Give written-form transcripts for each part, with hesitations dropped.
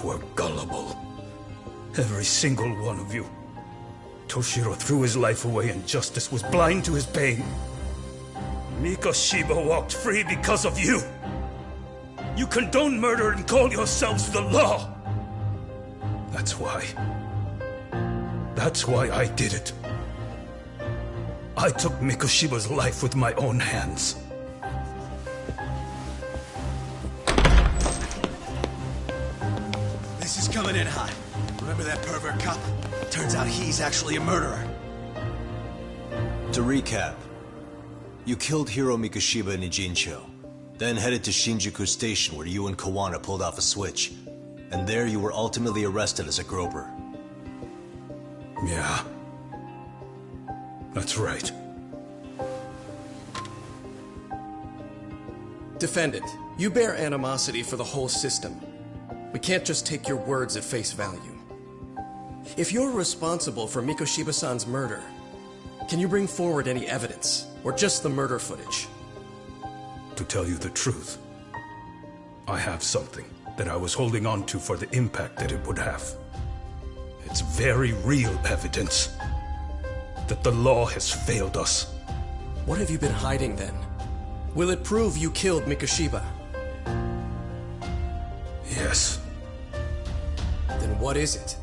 were gullible. Every single one of you. Toshiro threw his life away and justice was blind to his pain. Mikoshiba walked free because of you. You condone murder and call yourselves the law. That's why I did it. I took Mikoshiba's life with my own hands. This is coming in hot. Remember that pervert cop? Turns out he's actually a murderer. To recap, you killed Hiro Mikoshiba in Ijincho, then headed to Shinjuku Station where you and Kawana pulled off a switch. And there you were ultimately arrested as a groper. Yeah. That's right. Defendant, you bear animosity for the whole system. We can't just take your words at face value. If you're responsible for Mikoshiba-san's murder, can you bring forward any evidence, or just the murder footage? To tell you the truth, I have something that I was holding on to for the impact that it would have. It's very real evidence that the law has failed us. What have you been hiding then? Will it prove you killed Mikoshiba? Yes. Then what is it?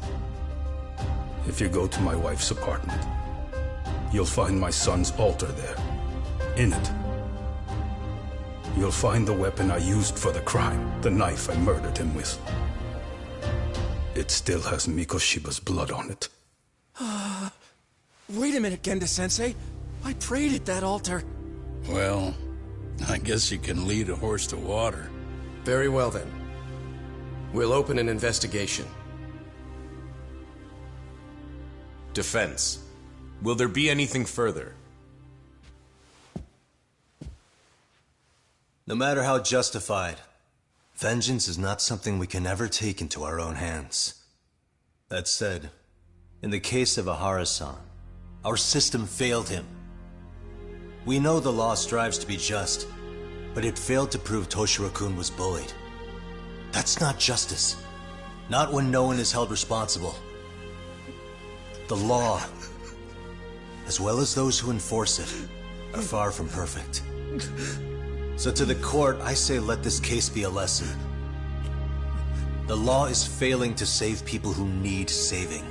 If you go to my wife's apartment, you'll find my son's altar there. In it, you'll find the weapon I used for the crime, the knife I murdered him with. It still has Mikoshiba's blood on it. Wait a minute, Genda-sensei. I prayed at that altar. Well, I guess you can lead a horse to water. Very well then. We'll open an investigation. Defense. Will there be anything further? No matter how justified, vengeance is not something we can ever take into our own hands. That said, in the case of Ahara-san, our system failed him. We know the law strives to be just, but it failed to prove Toshiro-kun was bullied. That's not justice. Not when no one is held responsible. The law, as well as those who enforce it, are far from perfect. So to the court, I say let this case be a lesson. The law is failing to save people who need saving.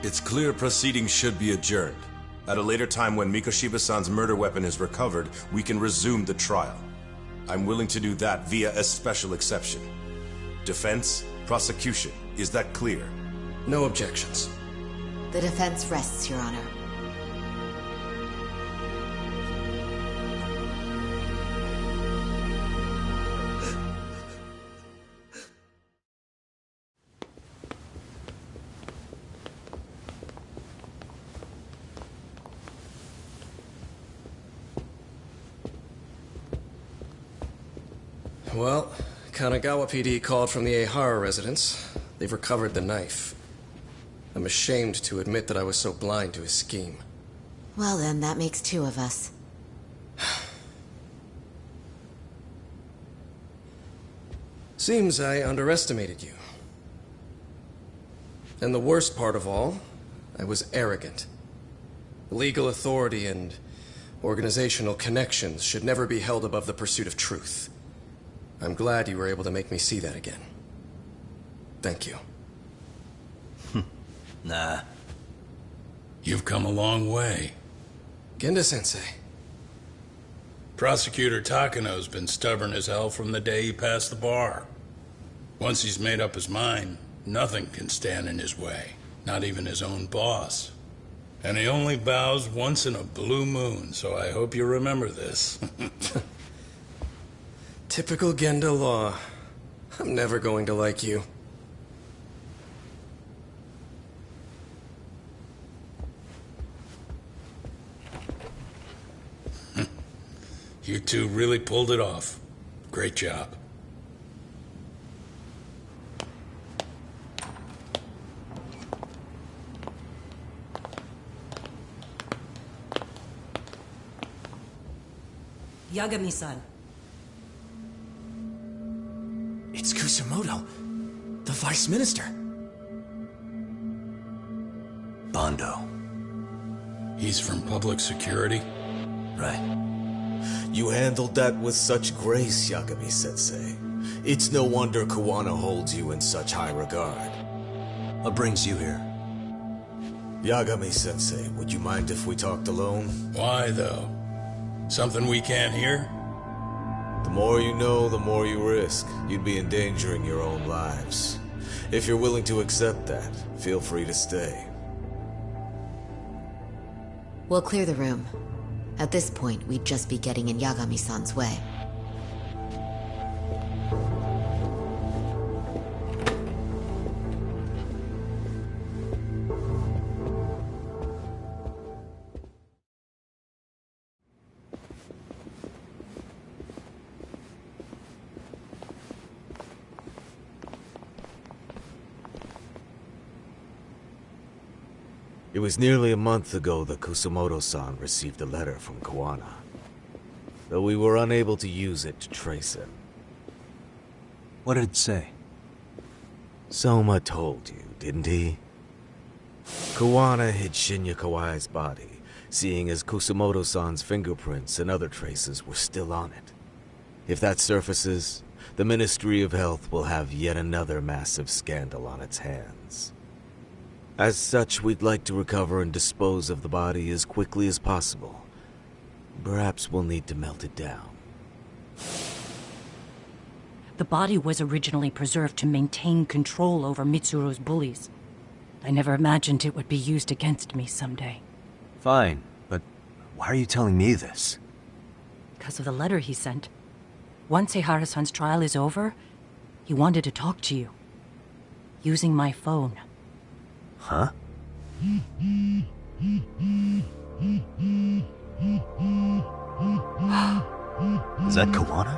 It's clear proceedings should be adjourned. At a later time when Mikoshiba-san's murder weapon is recovered, we can resume the trial. I'm willing to do that via a special exception. Defense, prosecution, is that clear? No objections. The defense rests, Your Honor. Well, Kanagawa PD called from the Ehara residence. They've recovered the knife. I'm ashamed to admit that I was so blind to his scheme. Well then, that makes two of us. Seems I underestimated you. And the worst part of all, I was arrogant. Legal authority and organizational connections should never be held above the pursuit of truth. I'm glad you were able to make me see that again. Thank you. Nah. You've come a long way. Genda-sensei. Prosecutor Takano's been stubborn as hell from the day he passed the bar. Once he's made up his mind, nothing can stand in his way. Not even his own boss. And he only bows once in a blue moon, so I hope you remember this. Typical Genda law. I'm never going to like you. You two really pulled it off. Great job. Yagami-san. It's Kusumoto, the Vice Minister. Bando. He's from public security? Right. You handled that with such grace, Yagami-sensei. It's no wonder Kuwana holds you in such high regard. What brings you here? Yagami-sensei, would you mind if we talked alone? Why, though? Something we can't hear? The more you know, the more you risk. You'd be endangering your own lives. If you're willing to accept that, feel free to stay. We'll clear the room. At this point, we'd just be getting in Yagami-san's way. It was nearly a month ago that Kusumoto-san received a letter from Kuwana, though we were unable to use it to trace him. What did it say? Soma told you, didn't he? Kuwana hid Shinya Kawai's body, seeing as Kusumoto-san's fingerprints and other traces were still on it. If that surfaces, the Ministry of Health will have yet another massive scandal on its hands. As such, we'd like to recover and dispose of the body as quickly as possible. Perhaps we'll need to melt it down. The body was originally preserved to maintain control over Mitsuru's bullies. I never imagined it would be used against me someday. Fine, but why are you telling me this? Because of the letter he sent. Once Eihara-san's trial is over, he wanted to talk to you. Using my phone. Huh? Is that Kuwana?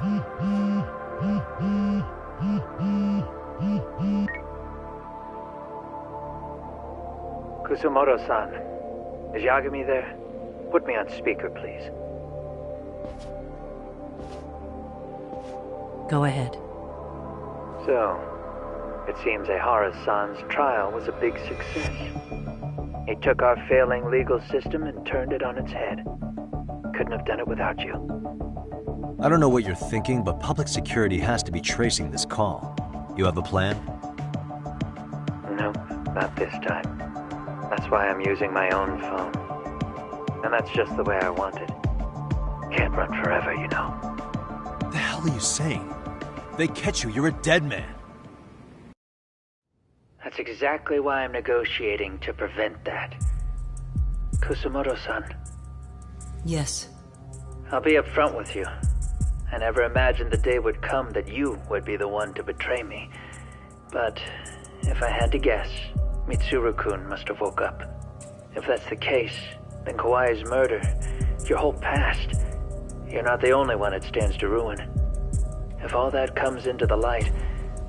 Kusumoto-san, is Yagami there? Put me on speaker, please. Go ahead. So, it seems Eihara-san's trial was a big success. He took our failing legal system and turned it on its head. Couldn't have done it without you. I don't know what you're thinking, but public security has to be tracing this call. You have a plan? No, not this time. That's why I'm using my own phone. And that's just the way I want it. Can't run forever, you know. What the hell are you saying? If they catch you, you're a dead man. That's exactly why I'm negotiating to prevent that. Kusumoto-san. Yes. I'll be upfront with you. I never imagined the day would come that you would be the one to betray me. But if I had to guess, Mitsuru-kun must have woke up. If that's the case, then Kawai's murder, your whole past, you're not the only one it stands to ruin. If all that comes into the light,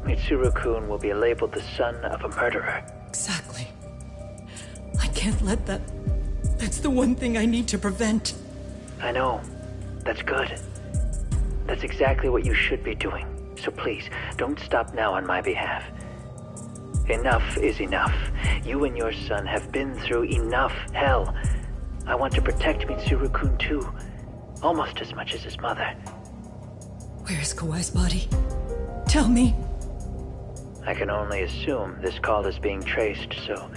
Mitsuru-kun will be labeled the son of a murderer. Exactly. I can't let that... That's the one thing I need to prevent. I know. That's good. That's exactly what you should be doing. So please, don't stop now on my behalf. Enough is enough. You and your son have been through enough hell. I want to protect Mitsuru-kun too. Almost as much as his mother. Where is Kawai's body? Tell me. I can only assume this call is being traced, so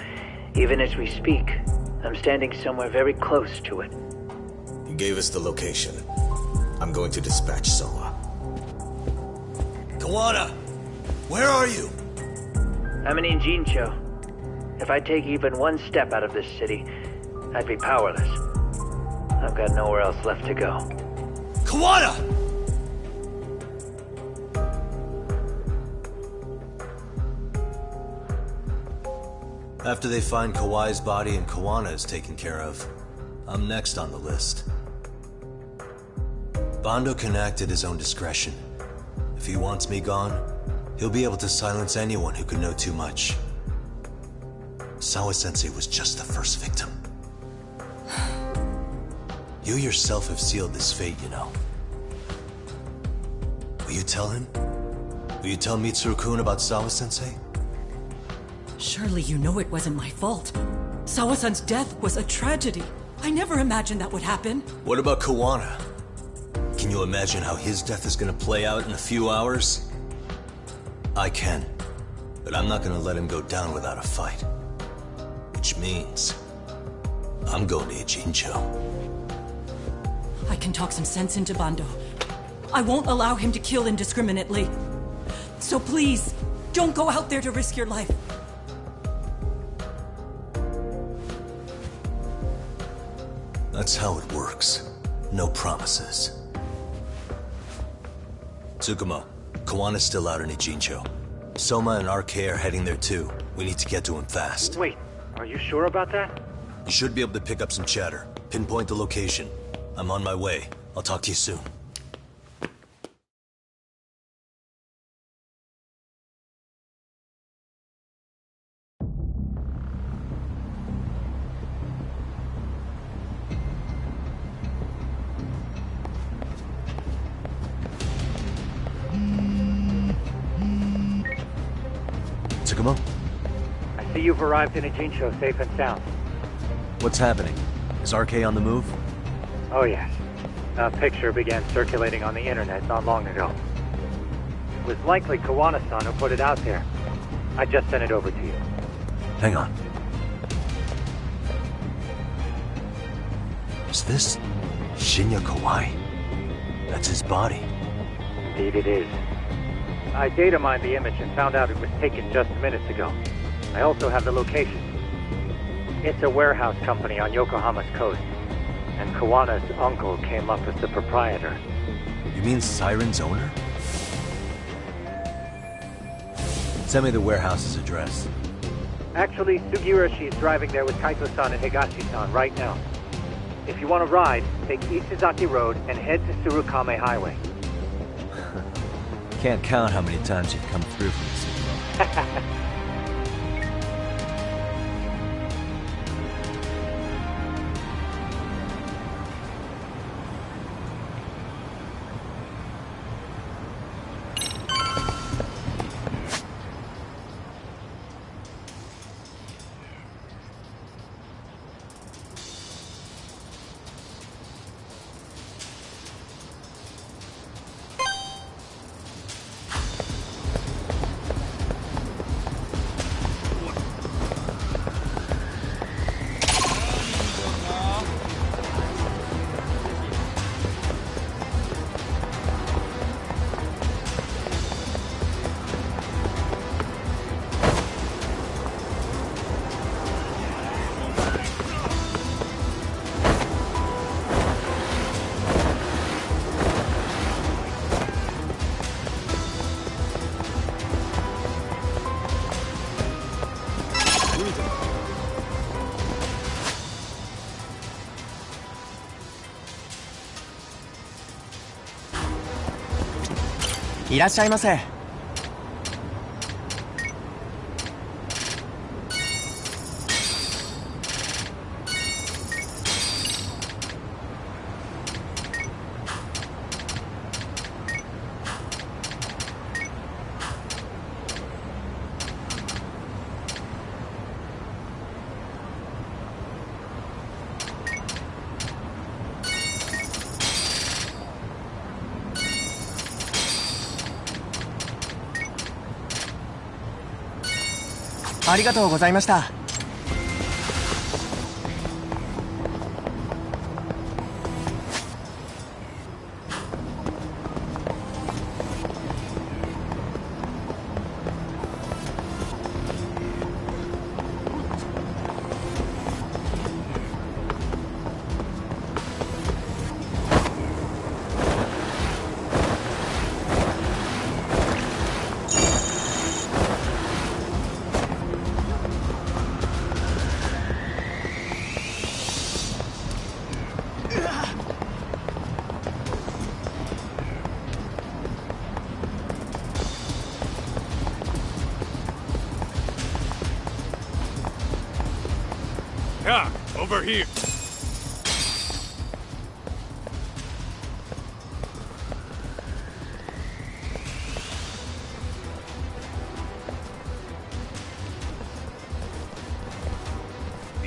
even as we speak, I'm standing somewhere very close to it. You gave us the location. I'm going to dispatch Soma. Kuwana! Where are you? I'm in Injincho. If I take even one step out of this city, I'd be powerless. I've got nowhere else left to go. Kuwana! After they find Kawai's body and Kuwana is taken care of, I'm next on the list. Bando can act at his own discretion. If he wants me gone, he'll be able to silence anyone who could know too much. Sawa-sensei was just the first victim. You yourself have sealed this fate, you know. Will you tell him? Will you tell Mitsuru-kun about Sawa-sensei? Surely you know it wasn't my fault. Sawa-san's death was a tragedy. I never imagined that would happen. What about Kawana? Can you imagine how his death is gonna play out in a few hours? I can, but I'm not gonna let him go down without a fight. Which means, I'm going to Ijincho. I can talk some sense into Bando. I won't allow him to kill indiscriminately. So please, don't go out there to risk your life. That's how it works. No promises. Tsukumo, Kawana's still out in Ijincho. Soma and RK are heading there too. We need to get to him fast. Wait, are you sure about that? You should be able to pick up some chatter. Pinpoint the location. I'm on my way. I'll talk to you soon. Tsukumo? I see you've arrived in Ijincho safe and sound. What's happening? Is RK on the move? Oh yes. A picture began circulating on the internet not long ago. It was likely Kawana-san who put it out there. I just sent it over to you. Hang on. Is this Shinya Kawai? That's his body. Indeed it is. I data mined the image and found out it was taken just minutes ago. I also have the location. It's a warehouse company on Yokohama's coast, and Kawana's uncle came up as the proprietor. You mean Siren's owner? Send me the warehouse's address. Actually, Sugiurashi is driving there with Kaito-san and Higashi-san right now. If you want to ride, take Isizaki Road and head to Surukame Highway. Can't count how many times you've come through for this.いらっしゃいませ。ありがとうございました。Yeah, over here.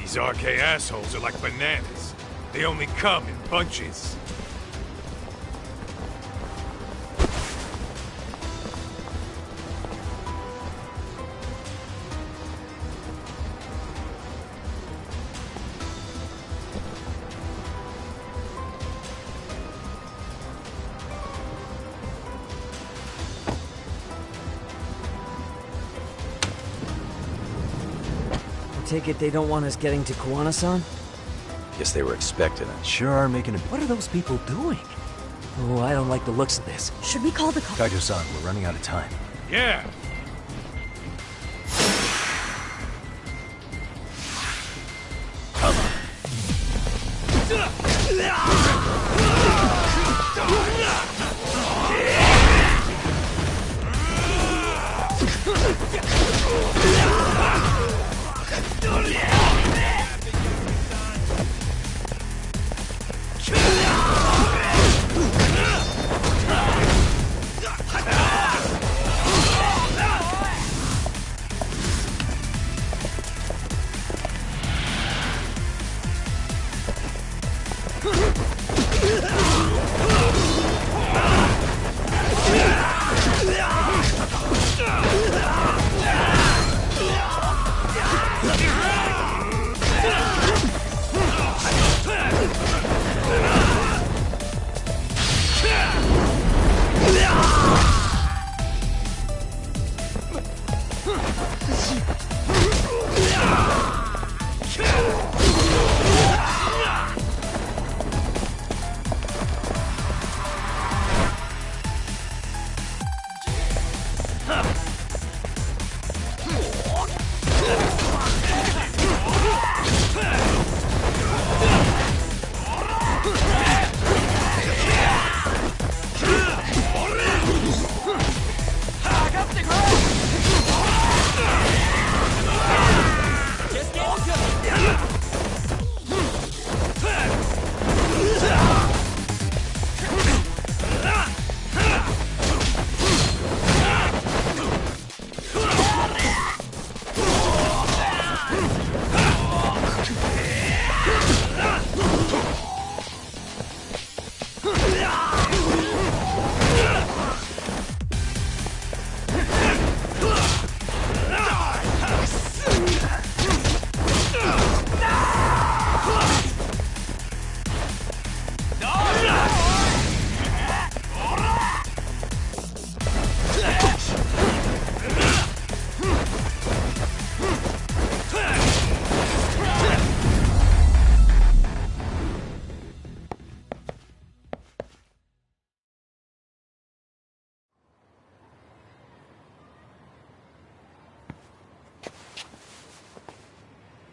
These RK assholes are like bananas. They only come in bunches. Take it they don't want us getting to Kuwana-san? Guess they were expecting it. Sure are making a... What are those people doing? Oh, I don't like the looks of this. Should we call the cops? Kaito-san, we're running out of time. Yeah. Come on.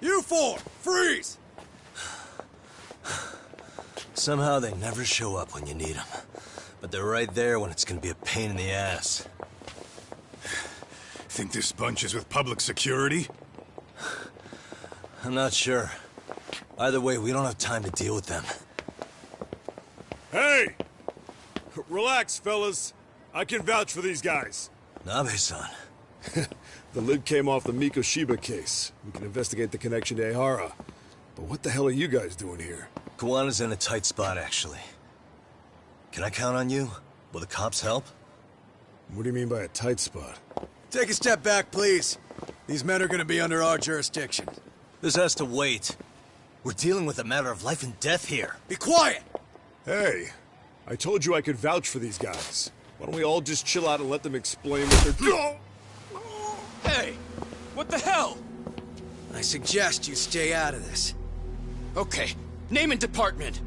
You four, freeze! Somehow they never show up when you need them. But they're right there when it's gonna be a pain in the ass. Think this bunch is with public security? I'm not sure. Either way, we don't have time to deal with them. Hey! Relax, fellas. I can vouch for these guys. Nabe-san. The lid came off the Mikoshiba case. We can investigate the connection to Ehara. But what the hell are you guys doing here? Kuwana's in a tight spot, actually. Can I count on you? Will the cops help? What do you mean by a tight spot? Take a step back, please. These men are gonna be under our jurisdiction. This has to wait. We're dealing with a matter of life and death here. Be quiet! Hey, I told you I could vouch for these guys. Why don't we all just chill out and let them explain what they're doing? Hey! What the hell? I suggest you stay out of this. Okay, name and department.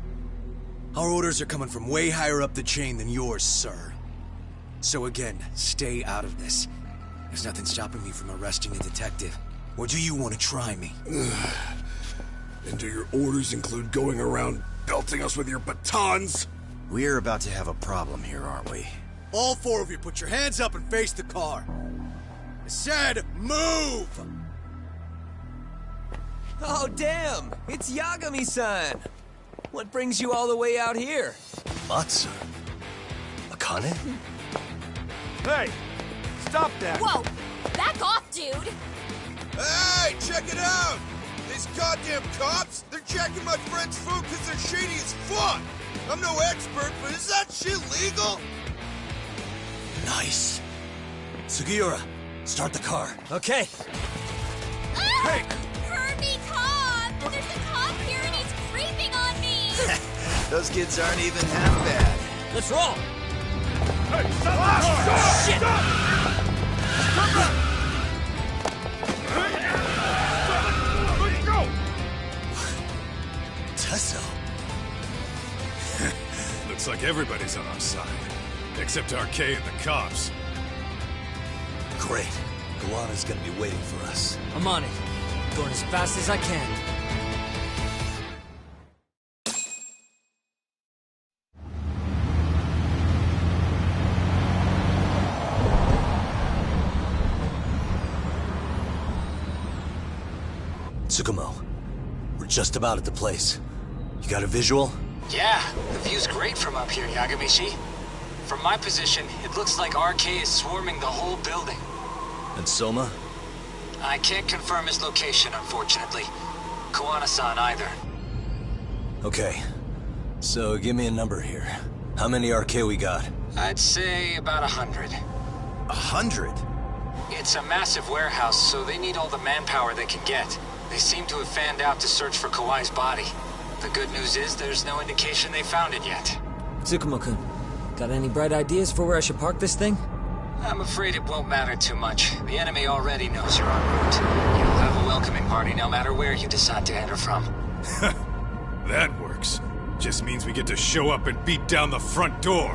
Our orders are coming from way higher up the chain than yours, sir. So again, stay out of this. There's nothing stopping me from arresting a detective. Or do you want to try me? And do your orders include going around belting us with your batons? We're about to have a problem here, aren't we? All four of you, put your hands up and face the car. I said, move! Oh, damn! It's Yagami-san! What brings you all the way out here? Matsu? Akane? Hey! Stop that! Whoa! Back off, dude! Hey, check it out! these goddamn cops! They're jacking my friend's food because they're shady as fuck! I'm no expert, but is that shit legal? Nice. Sugiura, start the car. Okay. Hey! Heard me, Tom! There's a cop here and he's creeping on me! Those kids aren't even half bad. Let's roll! Hey, stop! Shit! Let's go! Tesso. Looks like everybody's on our side. Except RK and the cops. Great. Guana's gonna be waiting for us. I'm on it. Going as fast as I can. Tsukumo, we're just about at the place. You got a visual? Yeah, the view's great from up here, Yagamishi. From my position, it looks like RK is swarming the whole building. And Soma? I can't confirm his location, unfortunately. Koana-san either. Okay. So give me a number here. How many RK we got? I'd say about 100. 100? It's a massive warehouse, so they need all the manpower they can get. They seem to have fanned out to search for Kawai's body. The good news is there's no indication they found it yet. Tsukumo-kun, got any bright ideas for where I should park this thing? I'm afraid it won't matter too much. The enemy already knows you're en route. You'll have a welcoming party no matter where you decide to enter from. That works. Just means we get to show up and beat down the front door.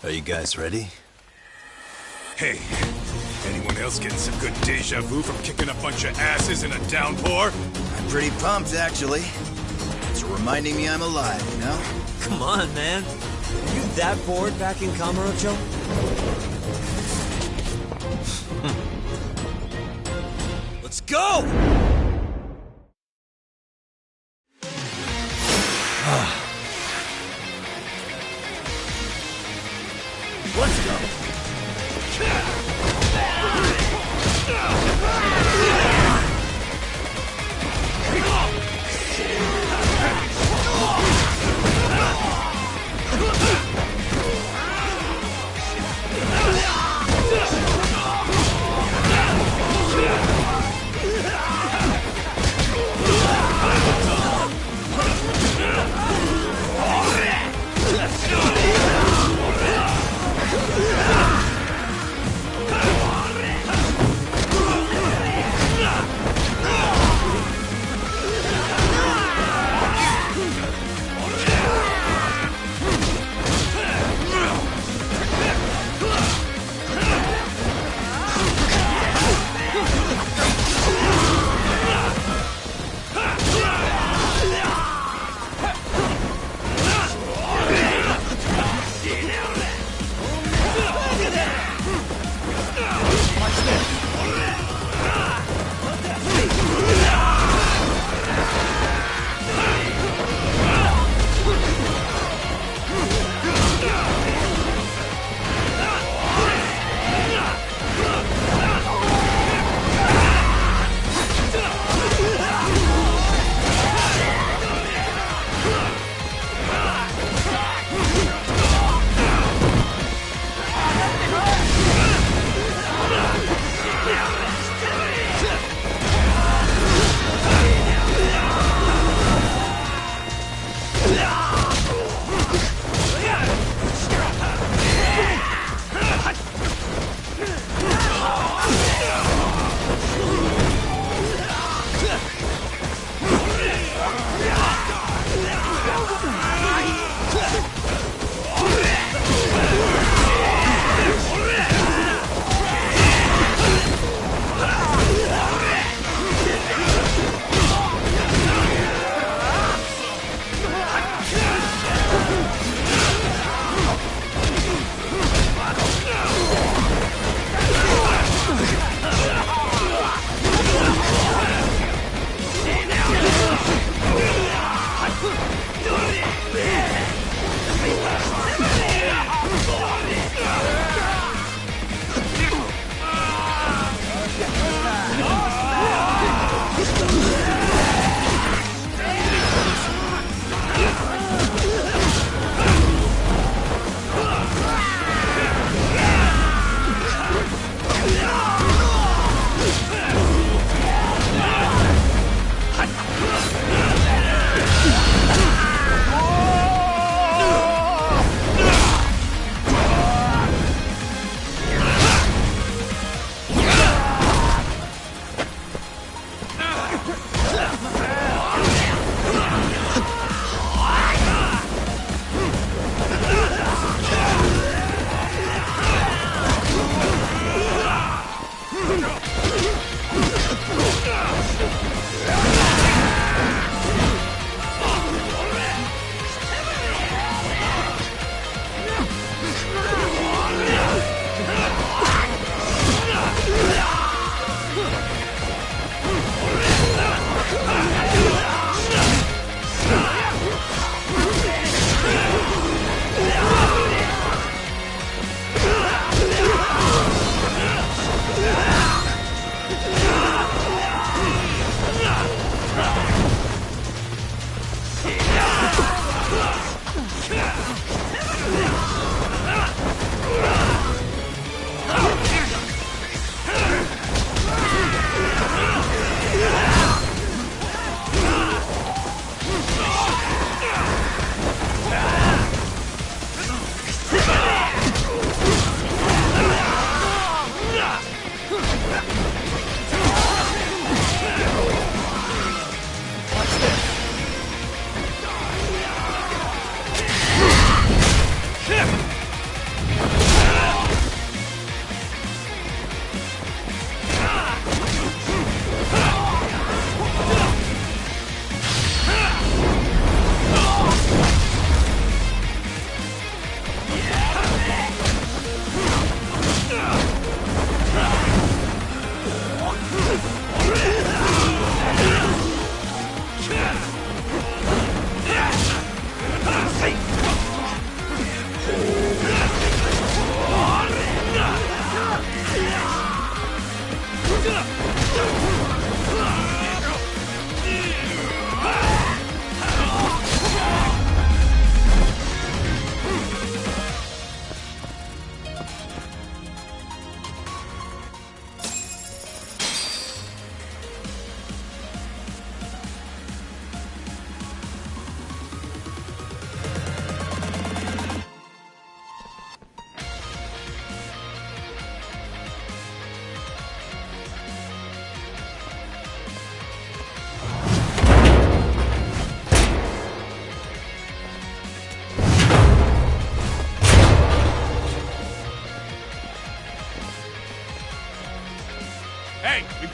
Are you guys ready? Hey, anyone else getting some good deja vu from kicking a bunch of asses in a downpour? I'm pretty pumped, actually. It's reminding me I'm alive, you know? Come on, man. Are you that bored back in Kamurocho? Let's go! Let's go!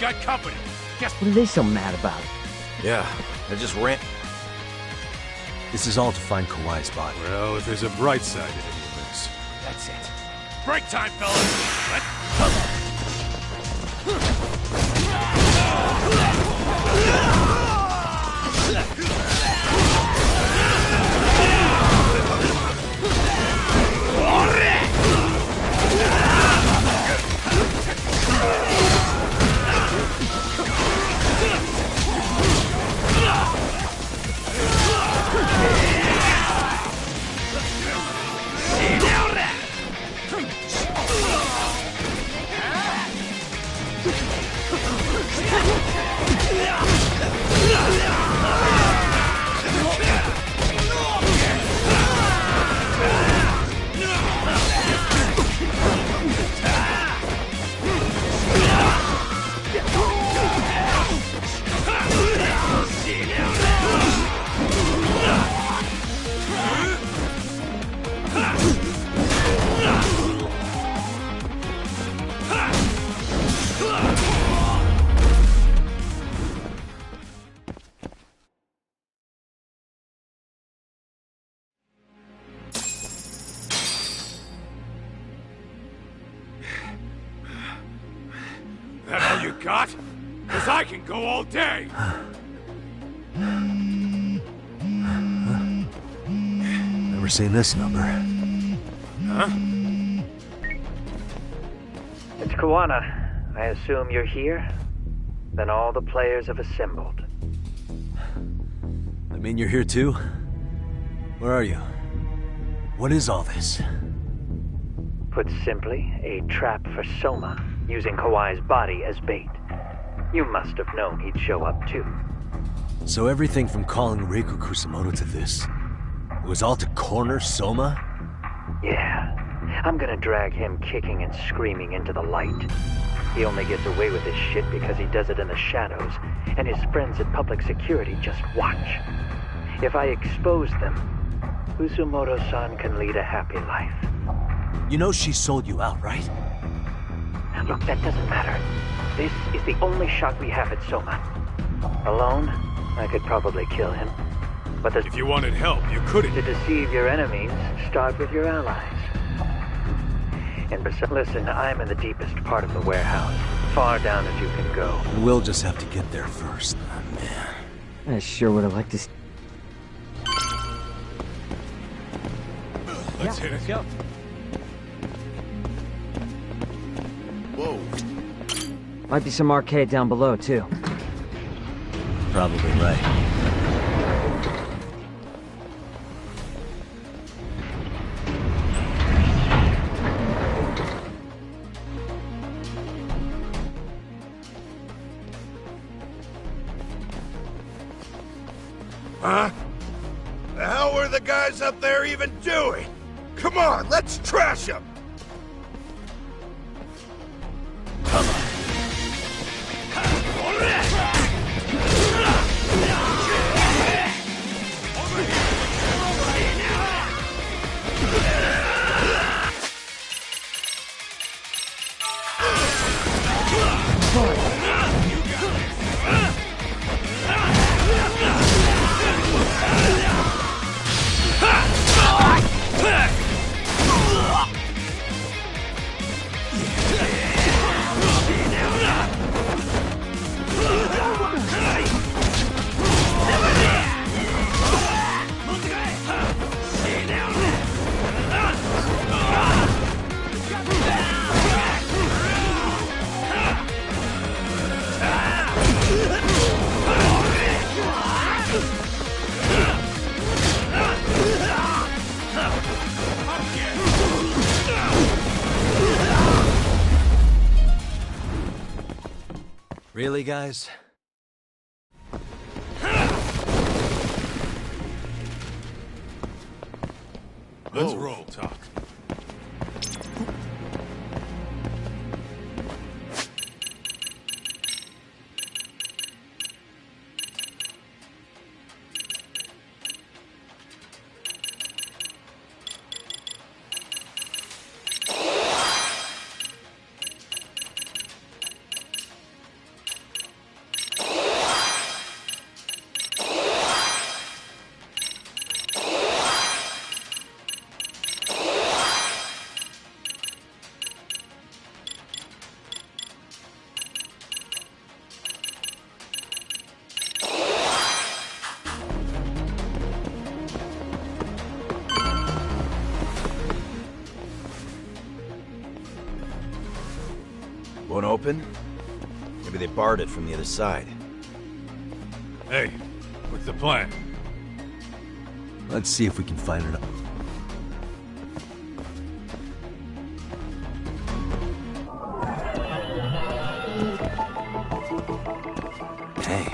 got company. Guess What are they so mad about? Yeah, I just ran. This is all to find Kawhi's body. Well, if there's a bright side to any of this. That's it. Break time, fellas! That all you got? 'Cause I can go all day! Never seen this number. Huh? It's Kawana. I assume you're here? Then all the players have assembled. I mean, you're here too? Where are you? What is all this? Put simply, a trap for Soma, using Kawhi's body as bait. You must have known he'd show up too. So everything from calling Reiko Kusamoto to this, it was all to corner Soma? Yeah. I'm gonna drag him kicking and screaming into the light. He only gets away with this shit because he does it in the shadows, and his friends at public security just watch. If I expose them, Kusumoto-san can lead a happy life. You know she sold you out, right? Look, that doesn't matter. This is the only shot we have at Soma. Alone, I could probably kill him. But if you wanted help, you couldn't. To deceive your enemies, start with your allies. And listen, I'm in the deepest part of the warehouse, far down as you can go. And we'll just have to get there first. Oh, man. I sure would have liked to. Let's hit it. Let's go. Whoa. Might be some arcade down below, too. Probably right. Huh? The hell were the guys up there even doing? Come on, let's trash them! Really, guys? Let's roll, Talk. Won't open? Maybe they barred it from the other side. Hey, what's the plan? Let's see if we can find it. Hey.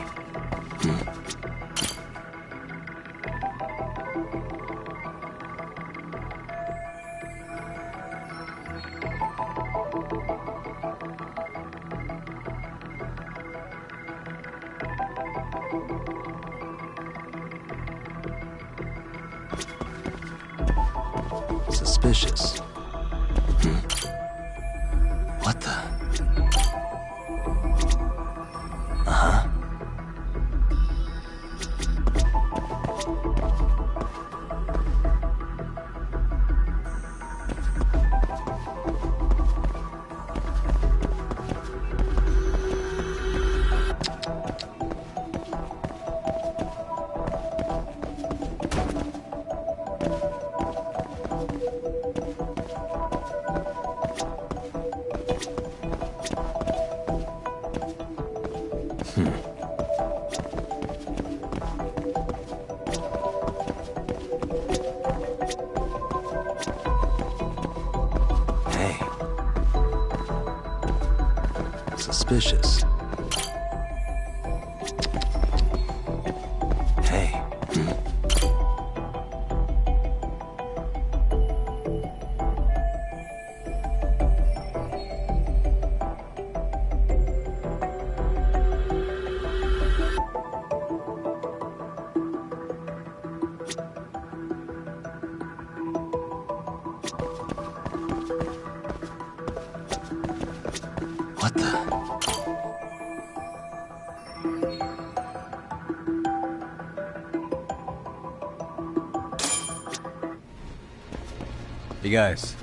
Suspicious. What the? Uh-huh. Hey. Suspicious. Hey. What the? Hey guys.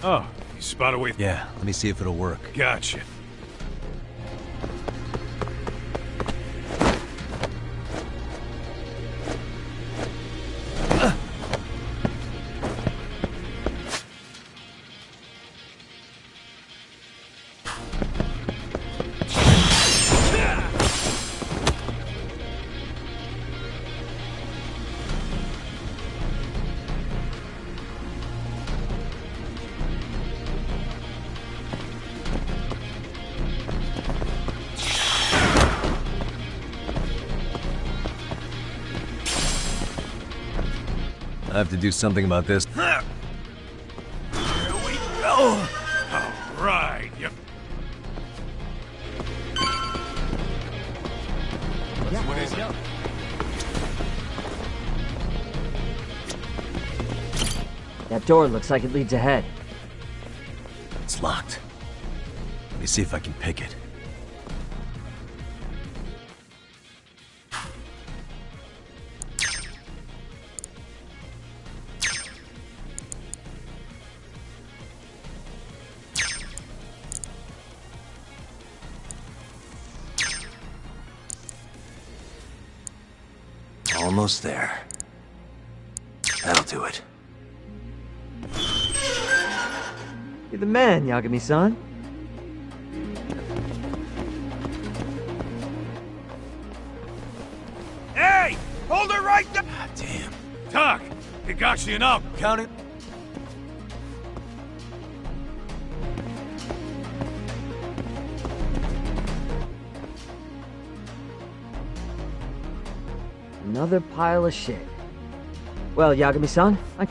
Oh, you spot away. Yeah, let me see if it'll work. Gotcha. I have to do something about this. Here we go! All right, yep. What is it? That door looks like it leads ahead. It's locked. Let me see if I can pick it. Almost there. That'll do it. You're the man, Yagami-san. Hey! Hold her right there! God damn. Tuck! It got you enough. Count it. Another pile of shit. Well, Yagami-san, I...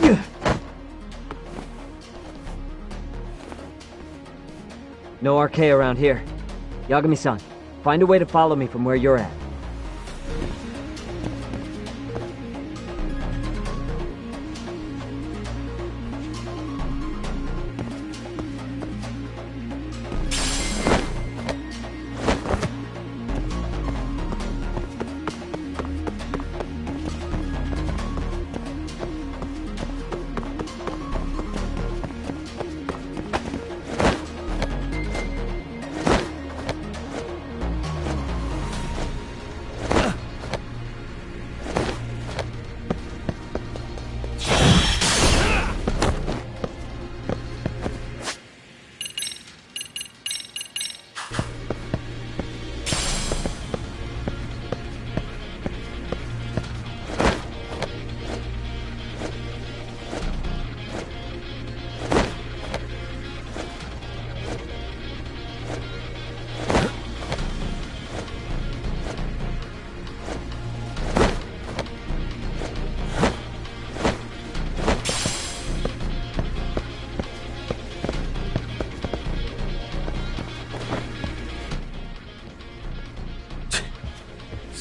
No RK around here. Yagami-san, find a way to follow me from where you're at.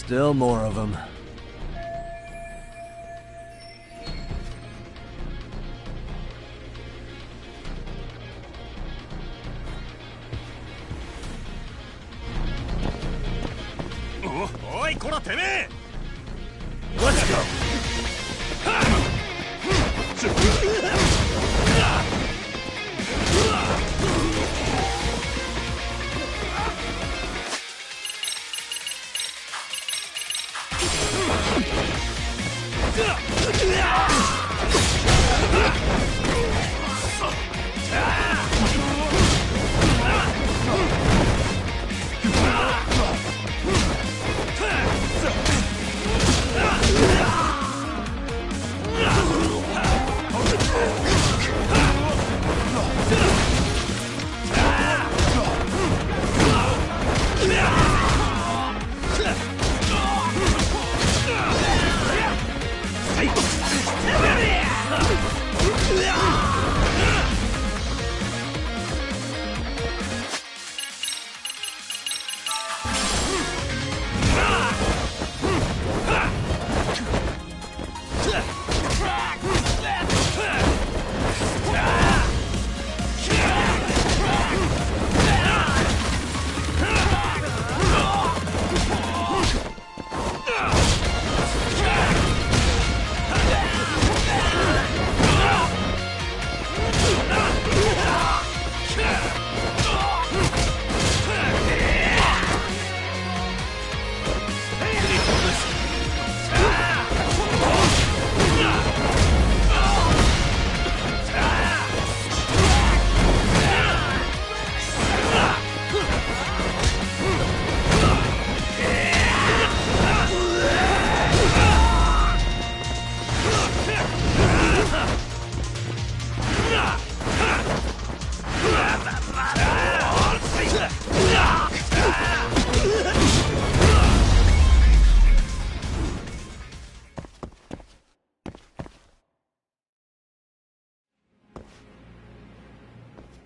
Still more of them. Let's go!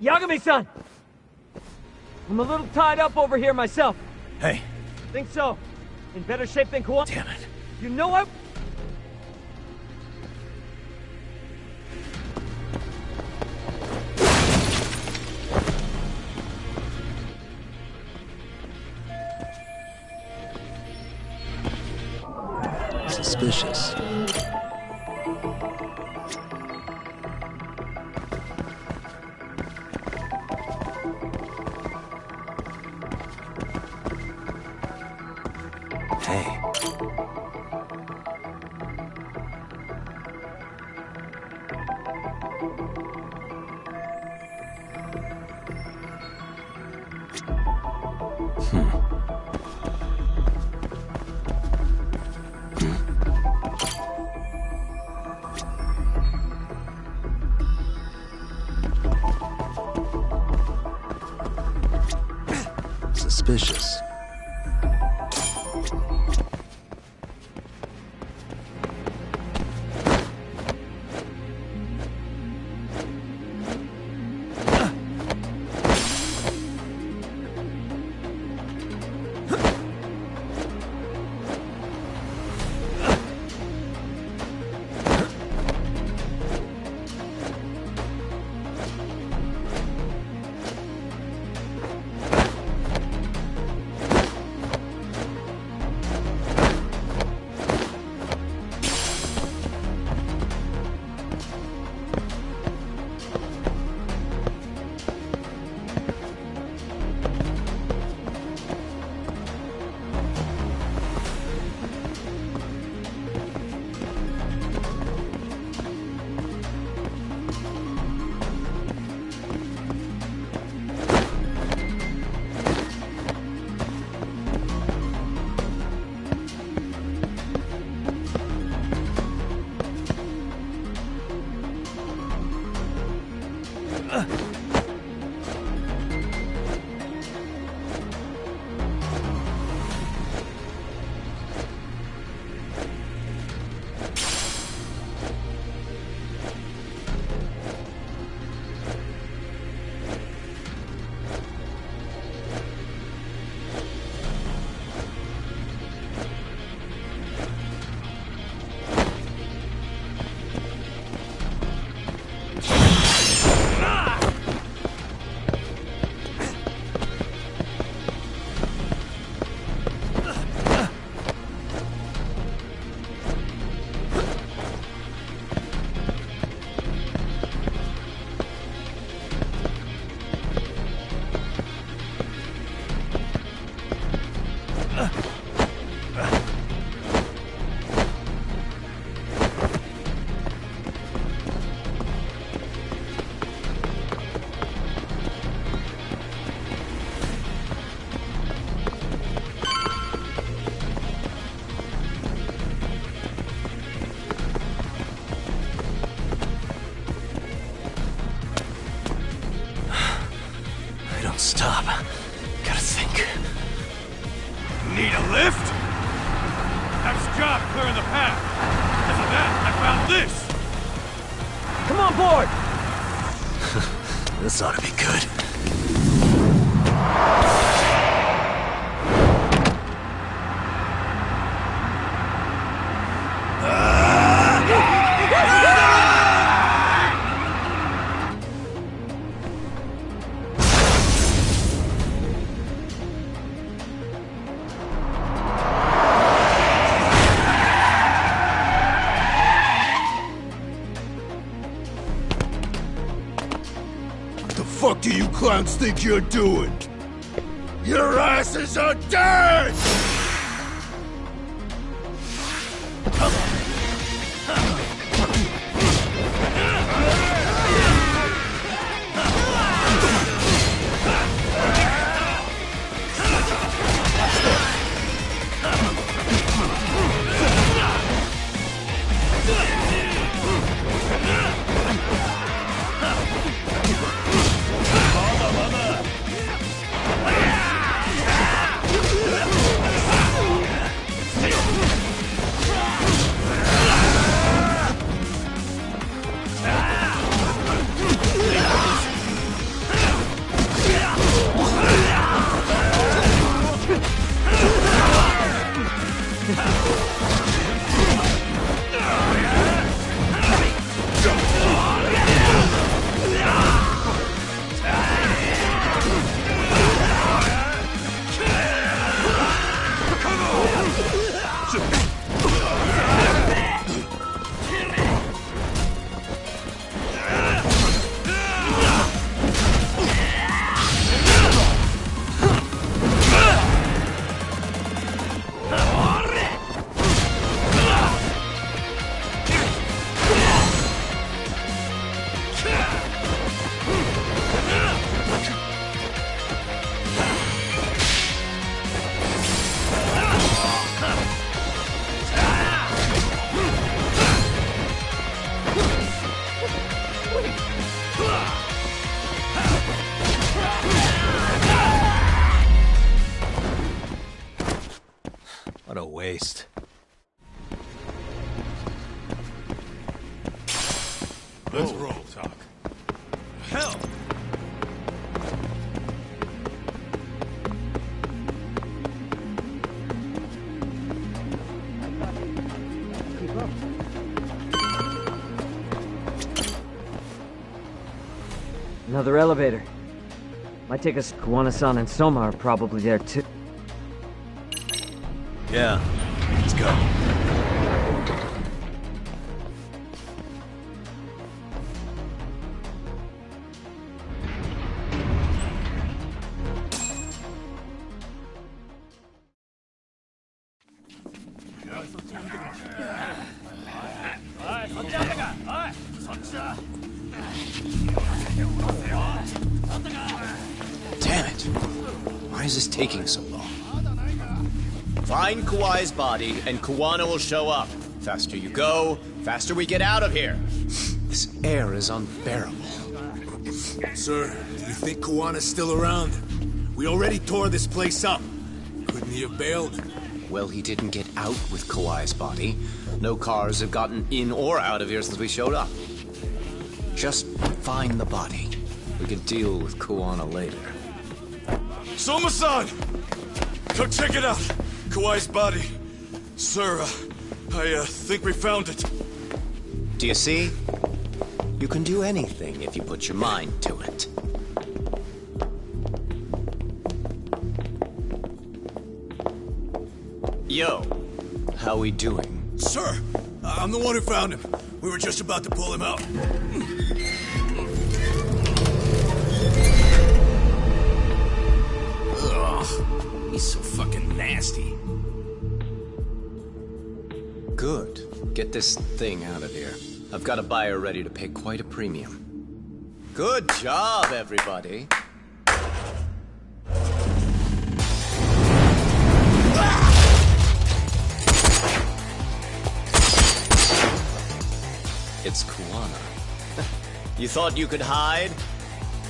Yagami-san! I'm a little tied up over here myself. Hey. Think so. In better shape than Kawana. Damn it. You know I... Suspicious. Hey. Suspicious. stop. Gotta think. Need a lift? That's Jock clearing the path. Because of that, I found this! Come on board! This ought to be good. What do you clowns think you're doing? Your asses are dead! What a waste. Let's roll, Talk. Hell! Another elevator. Might take us. Kuwana-san and Soma are probably there too. Yeah, let's go. Damn it! Why is this taking so long? Find Kawai's body, and Kuwana will show up. Faster you go, faster we get out of here. This air is unbearable. Sir, do you think Kawana's still around? We already tore this place up. Couldn't he have bailed? Well, he didn't get out with Kawai's body. No cars have gotten in or out of here since we showed up. Just find the body. We can deal with Kuwana later. Soma-san! Come check it out! Kawai's body. Sir, I think we found it. Do you see? You can do anything if you put your mind to it. Yo, how we doing? Sir, I'm the one who found him. We were just about to pull him out. Ugh, he's so fucking nasty. Good. Get this thing out of here. I've got a buyer ready to pay quite a premium. Good job, everybody. It's Kuwana. You thought you could hide?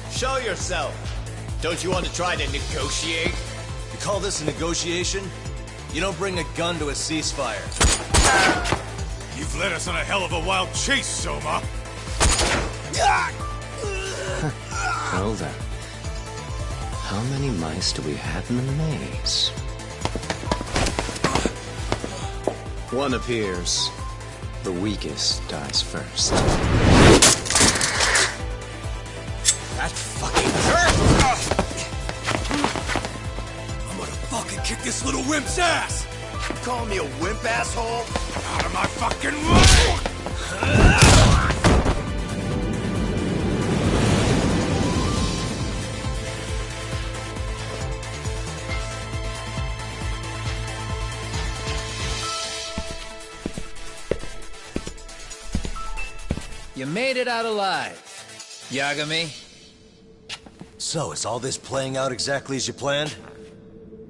Show yourself! Don't you want to try to negotiate? You call this a negotiation? You don't bring a gun to a ceasefire. You've led us on a hell of a wild chase, Soma. Well then. How many mice do we have in the maze? One appears. The weakest dies first. That fucking jerk! I'm gonna fucking kick this little wimp's ass! You calling me a wimp, asshole? Out of my fucking way! You made it out alive, Yagami. So, is all this playing out exactly as you planned?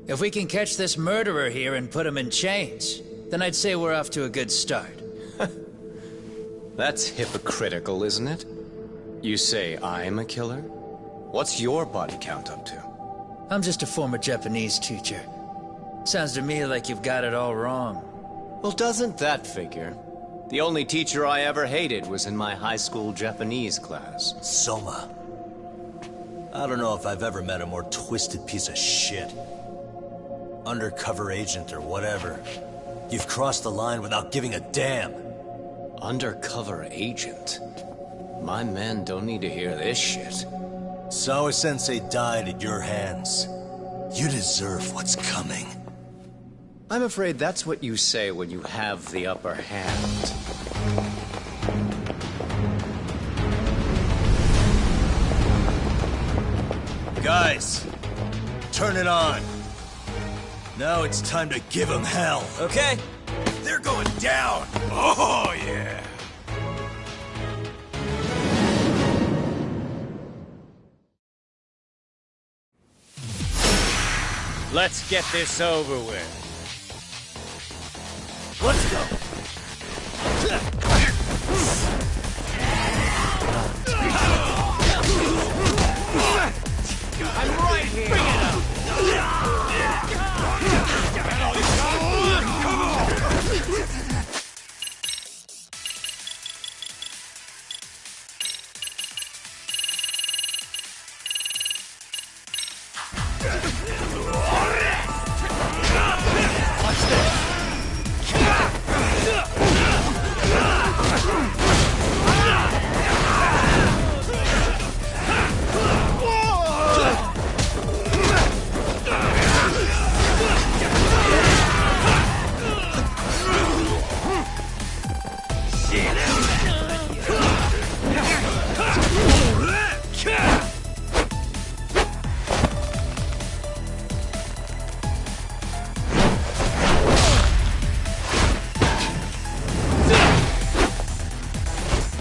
If we can catch this murderer here and put him in chains, then I'd say we're off to a good start. That's hypocritical, isn't it? You say I'm a killer? What's your body count up to? I'm just a former Japanese teacher. Sounds to me like you've got it all wrong. Well, doesn't that figure? The only teacher I ever hated was in my high school Japanese class. Soma. I don't know if I've ever met a more twisted piece of shit. Undercover agent or whatever. You've crossed the line without giving a damn. Undercover agent? My men don't need to hear this shit. Sawa-sensei died at your hands. You deserve what's coming. I'm afraid that's what you say when you have the upper hand. Guys, turn it on. Now it's time to give them hell. Okay. They're going down. Oh, yeah. Let's get this over with. Let's go. I'm right here. Bring it up.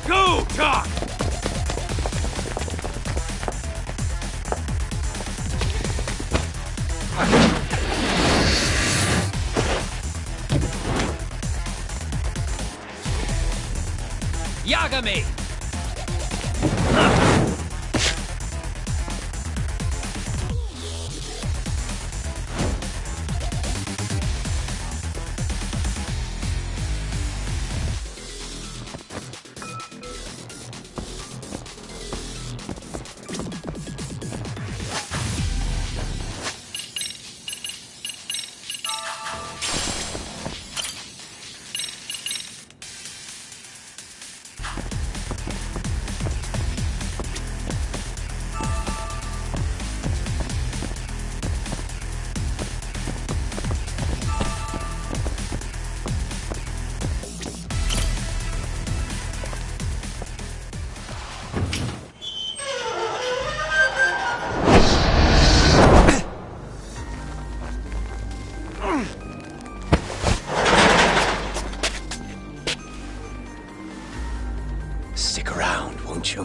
Go, Doc! Yagami! Stick around, won't you?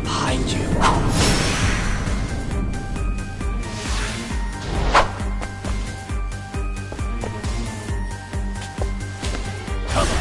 Behind you. Come on.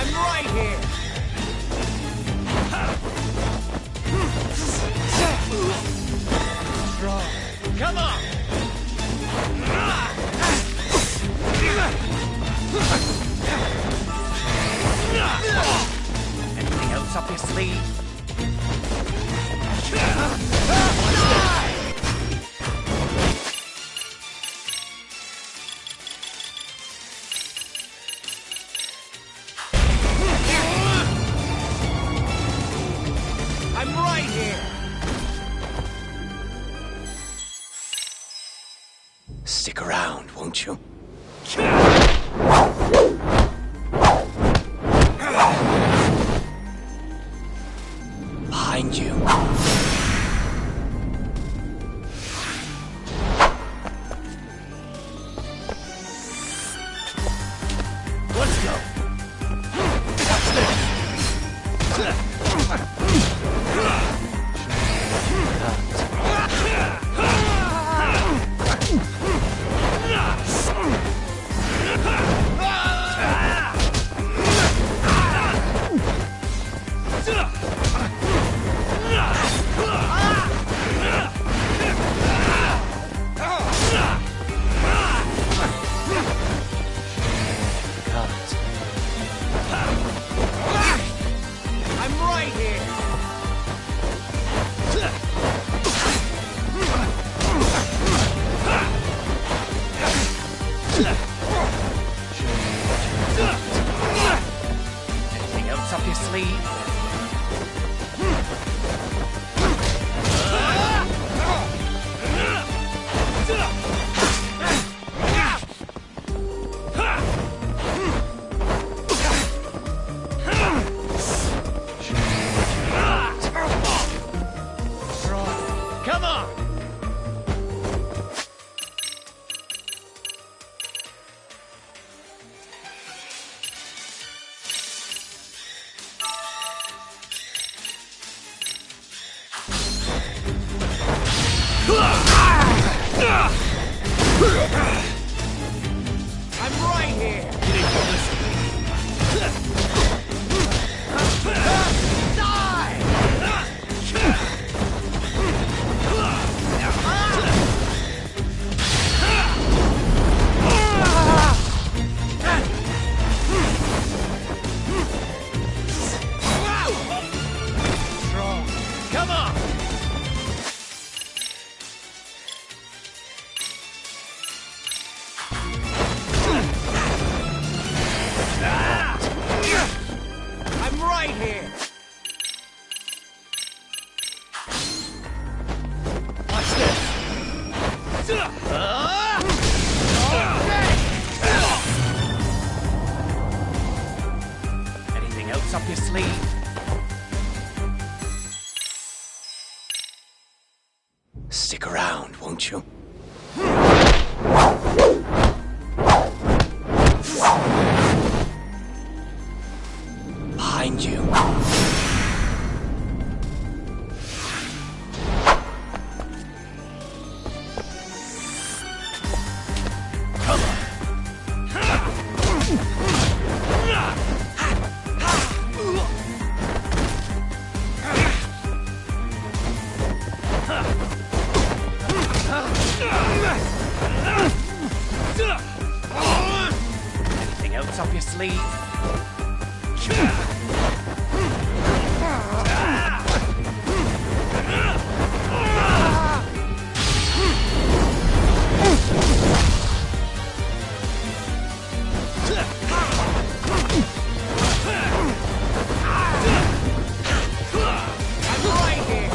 I'm right here! Come on! Anything else up your sleeve? I'm right here! Stick around, won't you? Behind you. Let's go! I'm right here! Anything else up your sleeve? Come on! I'm right here! Come on! I'm right here! Watch this! Anything else up your sleeve? Stick around, won't you? Behind you. Anything else up your sleeve? I'm right here!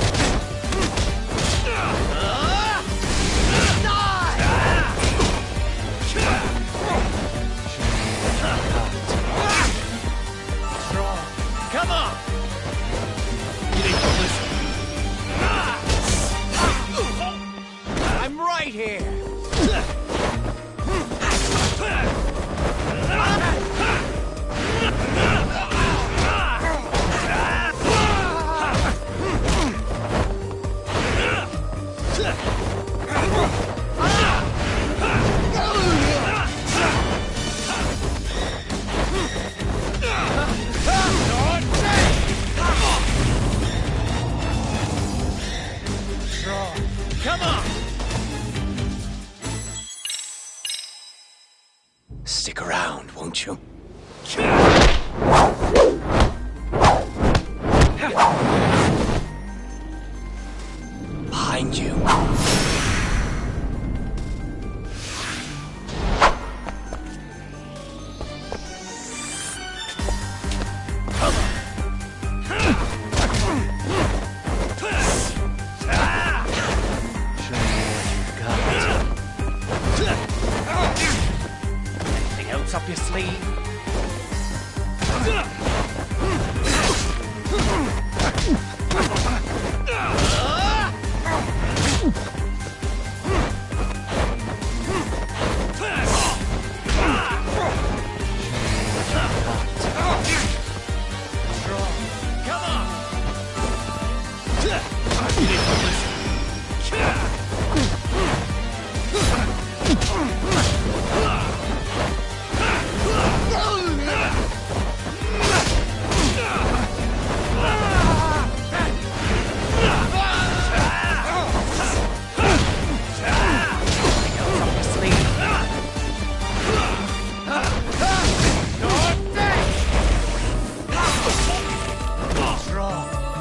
Behind you. Anything else up your sleeve?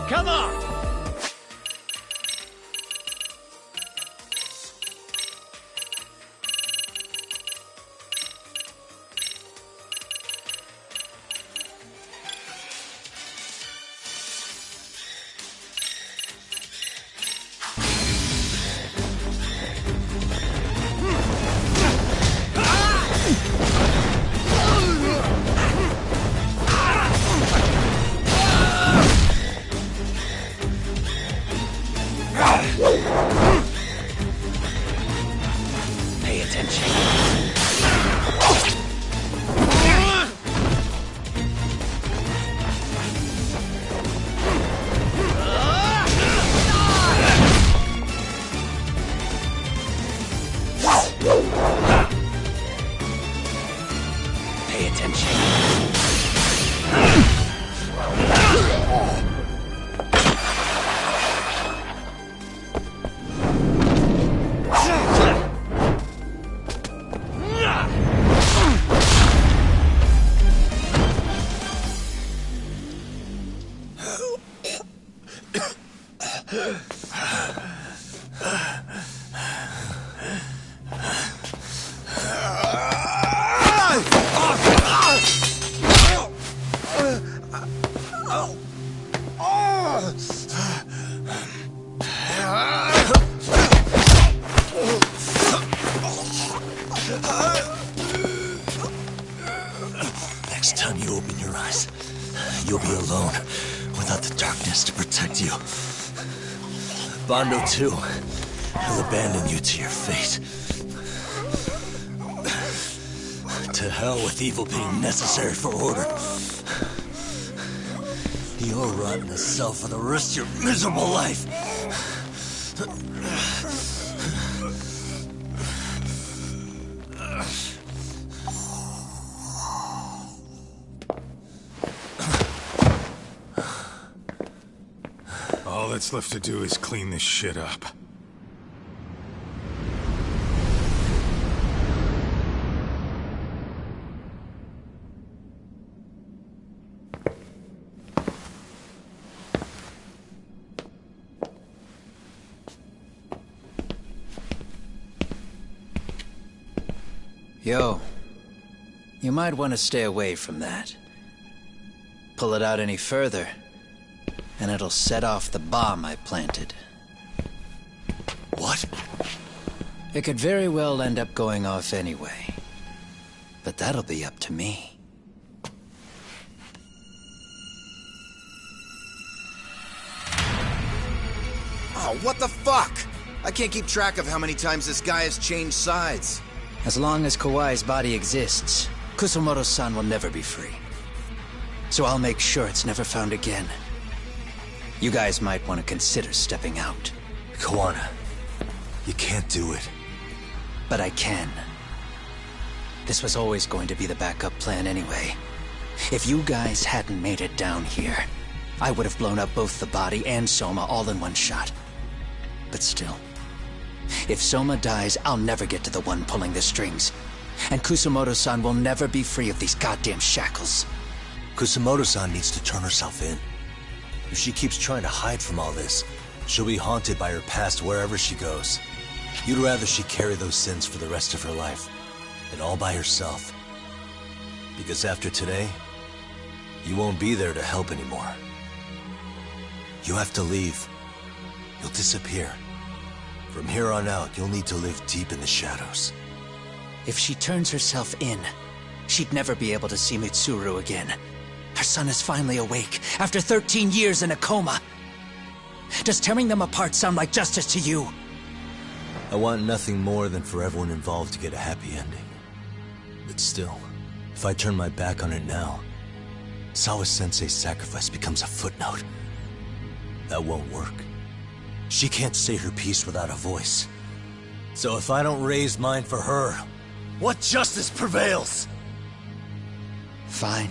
Come on! Pay attention. Pay attention. Next time you open your eyes, you'll be alone, without the darkness to protect you. Bando too, will abandon you to your fate. To hell with evil being necessary for order. You'll rot in a cell for the rest of your miserable life. All that's left to do is clean this shit up. Yo, you might want to stay away from that. Pull it out any further, and it'll set off the bomb I planted. What? It could very well end up going off anyway. But that'll be up to me. Oh, what the fuck? I can't keep track of how many times this guy has changed sides. As long as Kawai's body exists, Kusumoto-san will never be free. So I'll make sure it's never found again. You guys might want to consider stepping out. Kawana, you can't do it. But I can. This was always going to be the backup plan anyway. If you guys hadn't made it down here, I would have blown up both the body and Soma all in one shot. But still, if Soma dies, I'll never get to the one pulling the strings. And Kusumoto-san will never be free of these goddamn shackles. Kusumoto-san needs to turn herself in. If she keeps trying to hide from all this, she'll be haunted by her past wherever she goes. You'd rather she carry those sins for the rest of her life, and all by herself. Because after today, you won't be there to help anymore. You have to leave. You'll disappear. From here on out, you'll need to live deep in the shadows. If she turns herself in, she'd never be able to see Mitsuru again. Her son is finally awake, after 13 years in a coma. Does tearing them apart sound like justice to you? I want nothing more than for everyone involved to get a happy ending. But still, if I turn my back on it now, Sawa-sensei's sacrifice becomes a footnote. That won't work. She can't say her piece without a voice. So if I don't raise mine for her, what justice prevails? Fine.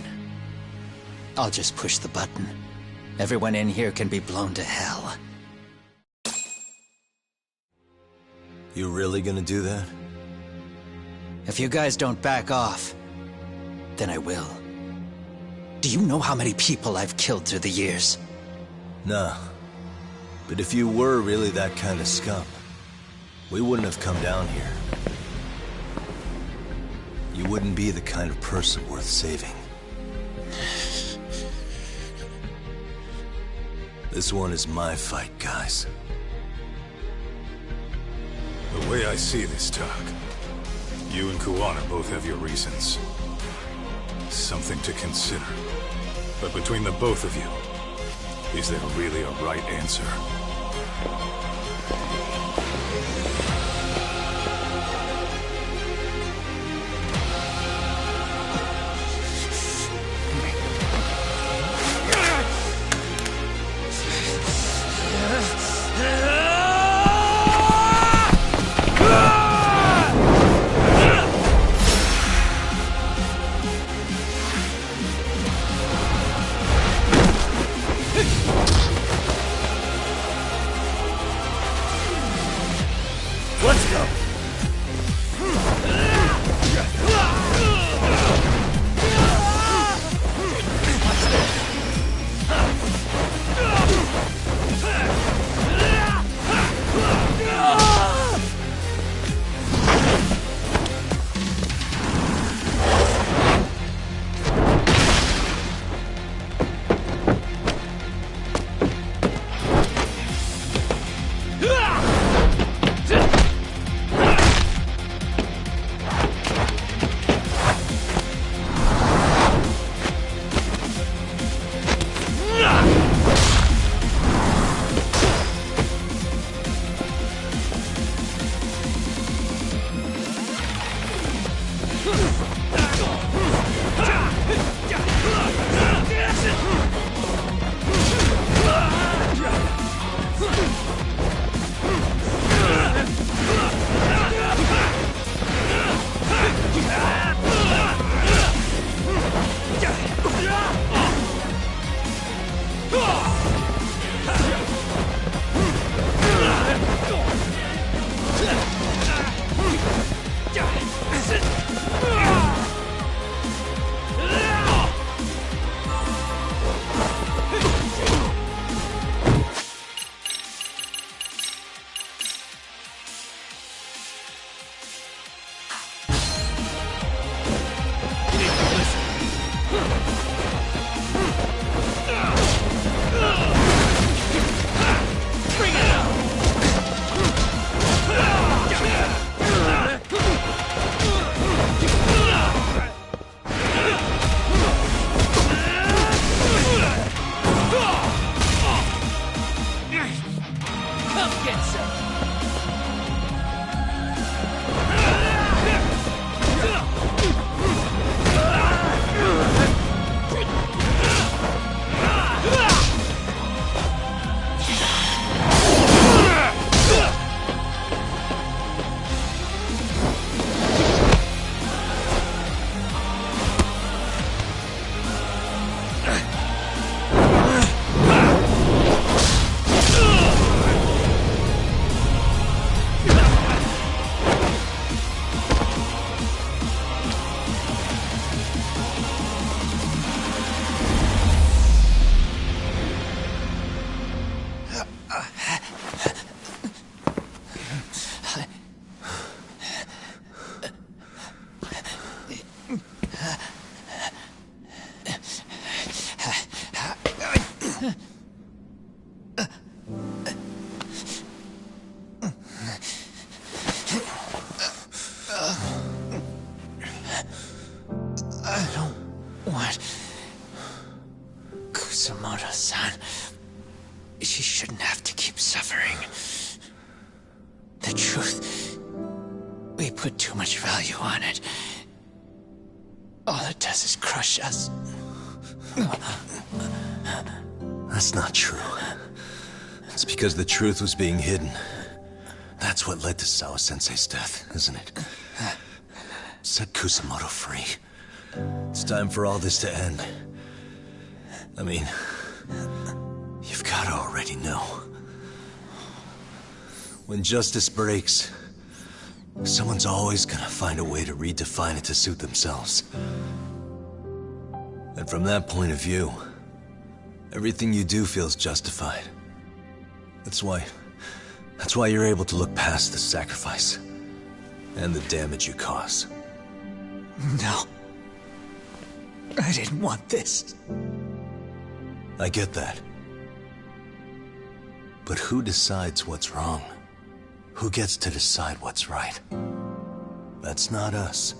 I'll just push the button. Everyone in here can be blown to hell. You really gonna do that? If you guys don't back off, then I will. Do you know how many people I've killed through the years? Nah. But if you were really that kind of scum, we wouldn't have come down here. You wouldn't be the kind of person worth saving. This one is my fight, guys. The way I see this, Tak, you and Kuwana both have your reasons. Something to consider. But between the both of you, is there really a right answer? Let's go! I don't want Kusamoto-san. She shouldn't have to keep suffering. The truth, we put too much value on it. All it does is crush us. That's not true. It's because the truth was being hidden. That's what led to Sawa-sensei's death, isn't it? Set Kusamoto free. It's time for all this to end. I mean, you've got to already know. When justice breaks, someone's always gonna find a way to redefine it to suit themselves. And from that point of view, everything you do feels justified. That's why you're able to look past the sacrifice and the damage you cause. No. I didn't want this. I get that. But who decides what's wrong? Who gets to decide what's right? That's not us.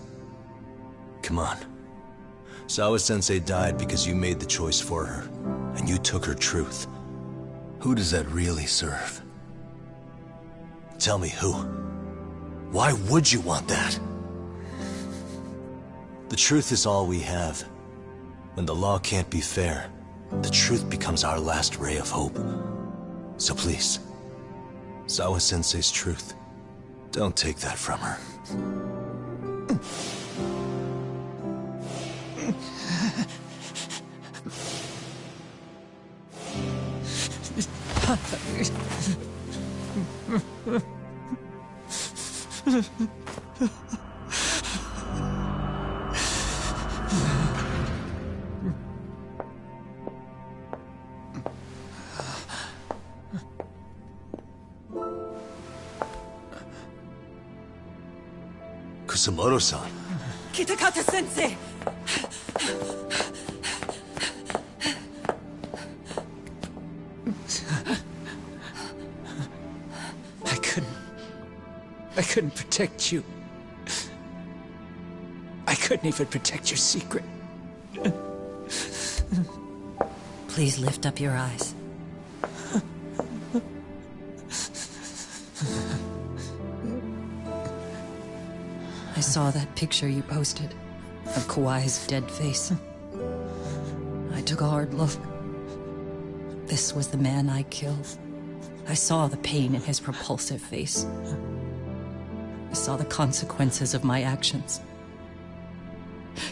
Come on. Sawa-sensei died because you made the choice for her, and you took her truth. Who does that really serve? Tell me who. Why would you want that? The truth is all we have. When the law can't be fair, the truth becomes our last ray of hope. So please, Sawa-sensei's truth, don't take that from her. Kusamoto-san. Kitakata-sensei! I couldn't protect you. I couldn't even protect your secret. Please lift up your eyes. I saw that picture you posted of Kawai's dead face. I took a hard look. This was the man I killed. I saw the pain in his repulsive face. I saw the consequences of my actions.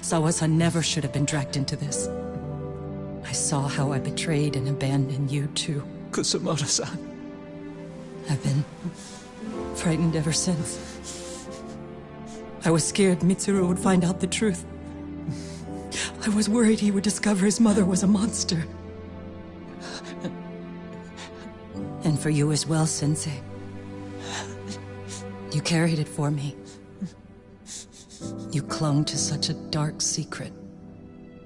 Sawa-san never should have been dragged into this. I saw how I betrayed and abandoned you too. Kusamoto-san. I've been frightened ever since. I was scared Mitsuru would find out the truth. I was worried he would discover his mother was a monster. And for you as well, Sensei. You carried it for me. You clung to such a dark secret.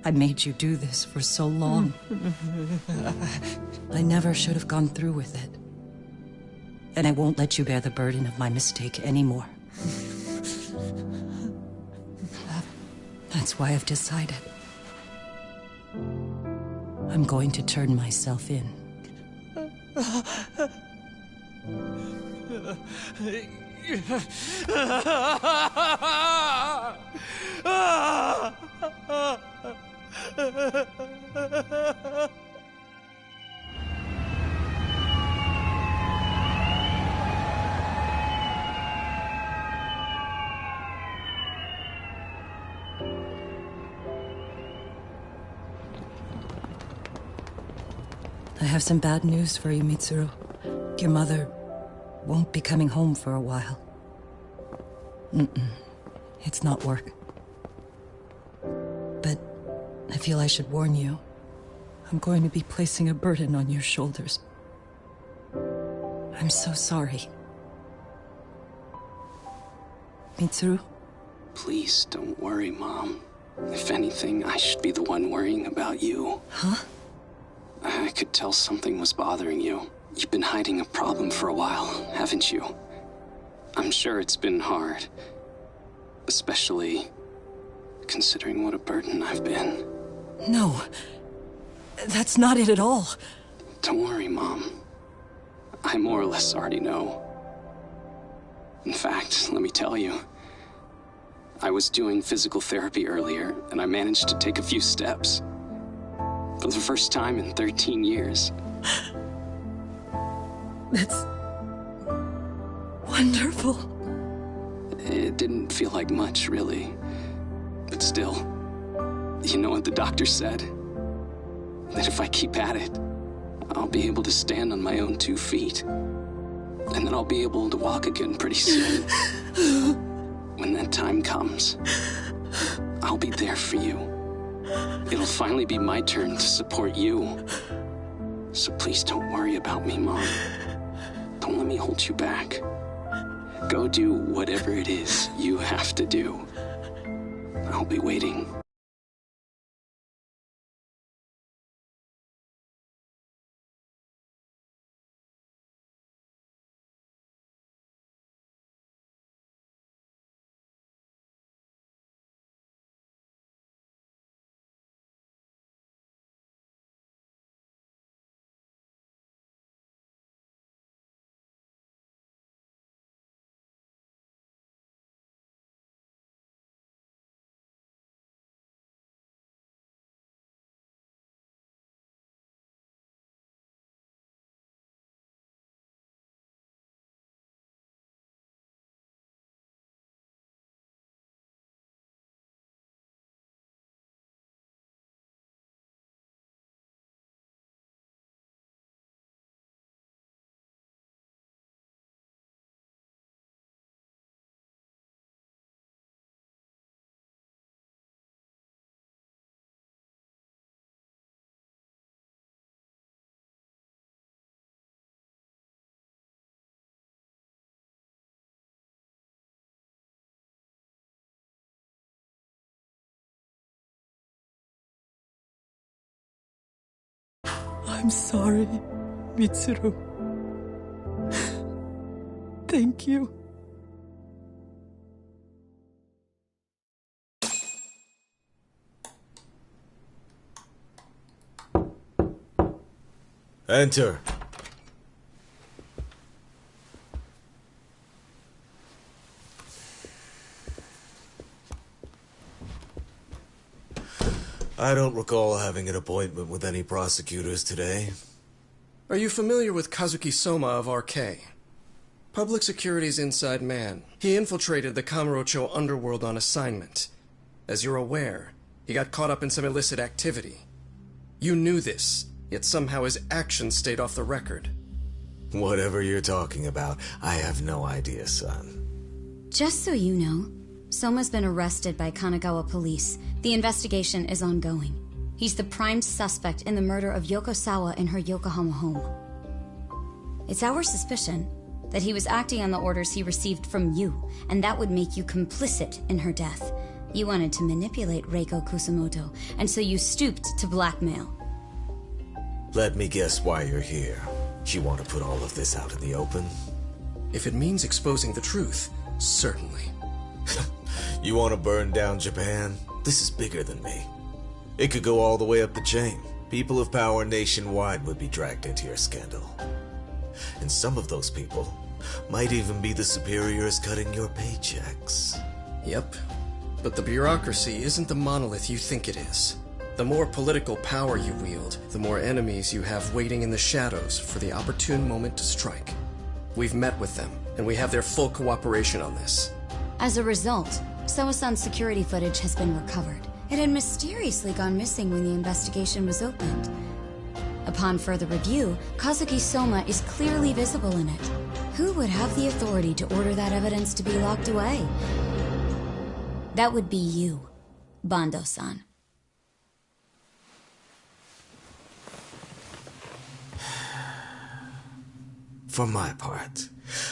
I made you do this for so long. I never should have gone through with it. And I won't let you bear the burden of my mistake anymore. That's why I've decided. I'm going to turn myself in. I have some bad news for you, Mitsuru. Your mother won't be coming home for a while. It's not work. But I feel I should warn you. I'm going to be placing a burden on your shoulders. I'm so sorry. Mitsuru? Please don't worry, Mom. If anything, I should be the one worrying about you. Huh? I could tell something was bothering you. You've been hiding a problem for a while, haven't you? I'm sure it's been hard. Especially considering what a burden I've been. No. That's not it at all. Don't worry, Mom. I more or less already know. In fact, let me tell you. I was doing physical therapy earlier, and I managed to take a few steps. For the first time in 13 years. That's wonderful. It didn't feel like much, really. But still, you know what the doctor said? That if I keep at it, I'll be able to stand on my own 2 feet. And then I'll be able to walk again pretty soon. When that time comes, I'll be there for you. It'll finally be my turn to support you. So please don't worry about me, Mom. Don't let me hold you back. Go do whatever it is you have to do. I'll be waiting. I'm sorry, Mitsuru. Thank you. Enter. I don't recall having an appointment with any prosecutors today. Are you familiar with Kazuki Soma of RK? Public Security's inside man. He infiltrated the Kamurocho underworld on assignment. As you're aware, he got caught up in some illicit activity. You knew this, yet somehow his actions stayed off the record. Whatever you're talking about, I have no idea, son. Just so you know, Soma's been arrested by Kanagawa police. The investigation is ongoing. He's the prime suspect in the murder of Yoko Sawa in her Yokohama home. It's our suspicion that he was acting on the orders he received from you, and that would make you complicit in her death. You wanted to manipulate Reiko Kusumoto, and so you stooped to blackmail. Let me guess why you're here. You want to put all of this out in the open? If it means exposing the truth, certainly. You want to burn down Japan? This is bigger than me. It could go all the way up the chain. People of power nationwide would be dragged into your scandal. And some of those people might even be the superiors cutting your paychecks. Yep. But the bureaucracy isn't the monolith you think it is. The more political power you wield, the more enemies you have waiting in the shadows for the opportune moment to strike. We've met with them, and we have their full cooperation on this. As a result, Soa-san's security footage has been recovered. It had mysteriously gone missing when the investigation was opened. Upon further review, Kazuki Soma is clearly visible in it. Who would have the authority to order that evidence to be locked away? That would be you, Bando-san. For my part,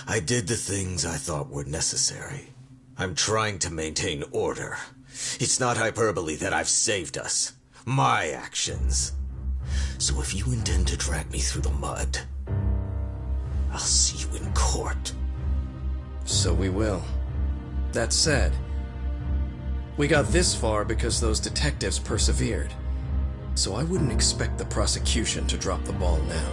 I did the things I thought were necessary. I'm trying to maintain order. It's not hyperbole that I've saved us. My actions. So if you intend to drag me through the mud, I'll see you in court. So we will. That said, we got this far because those detectives persevered. So I wouldn't expect the prosecution to drop the ball now.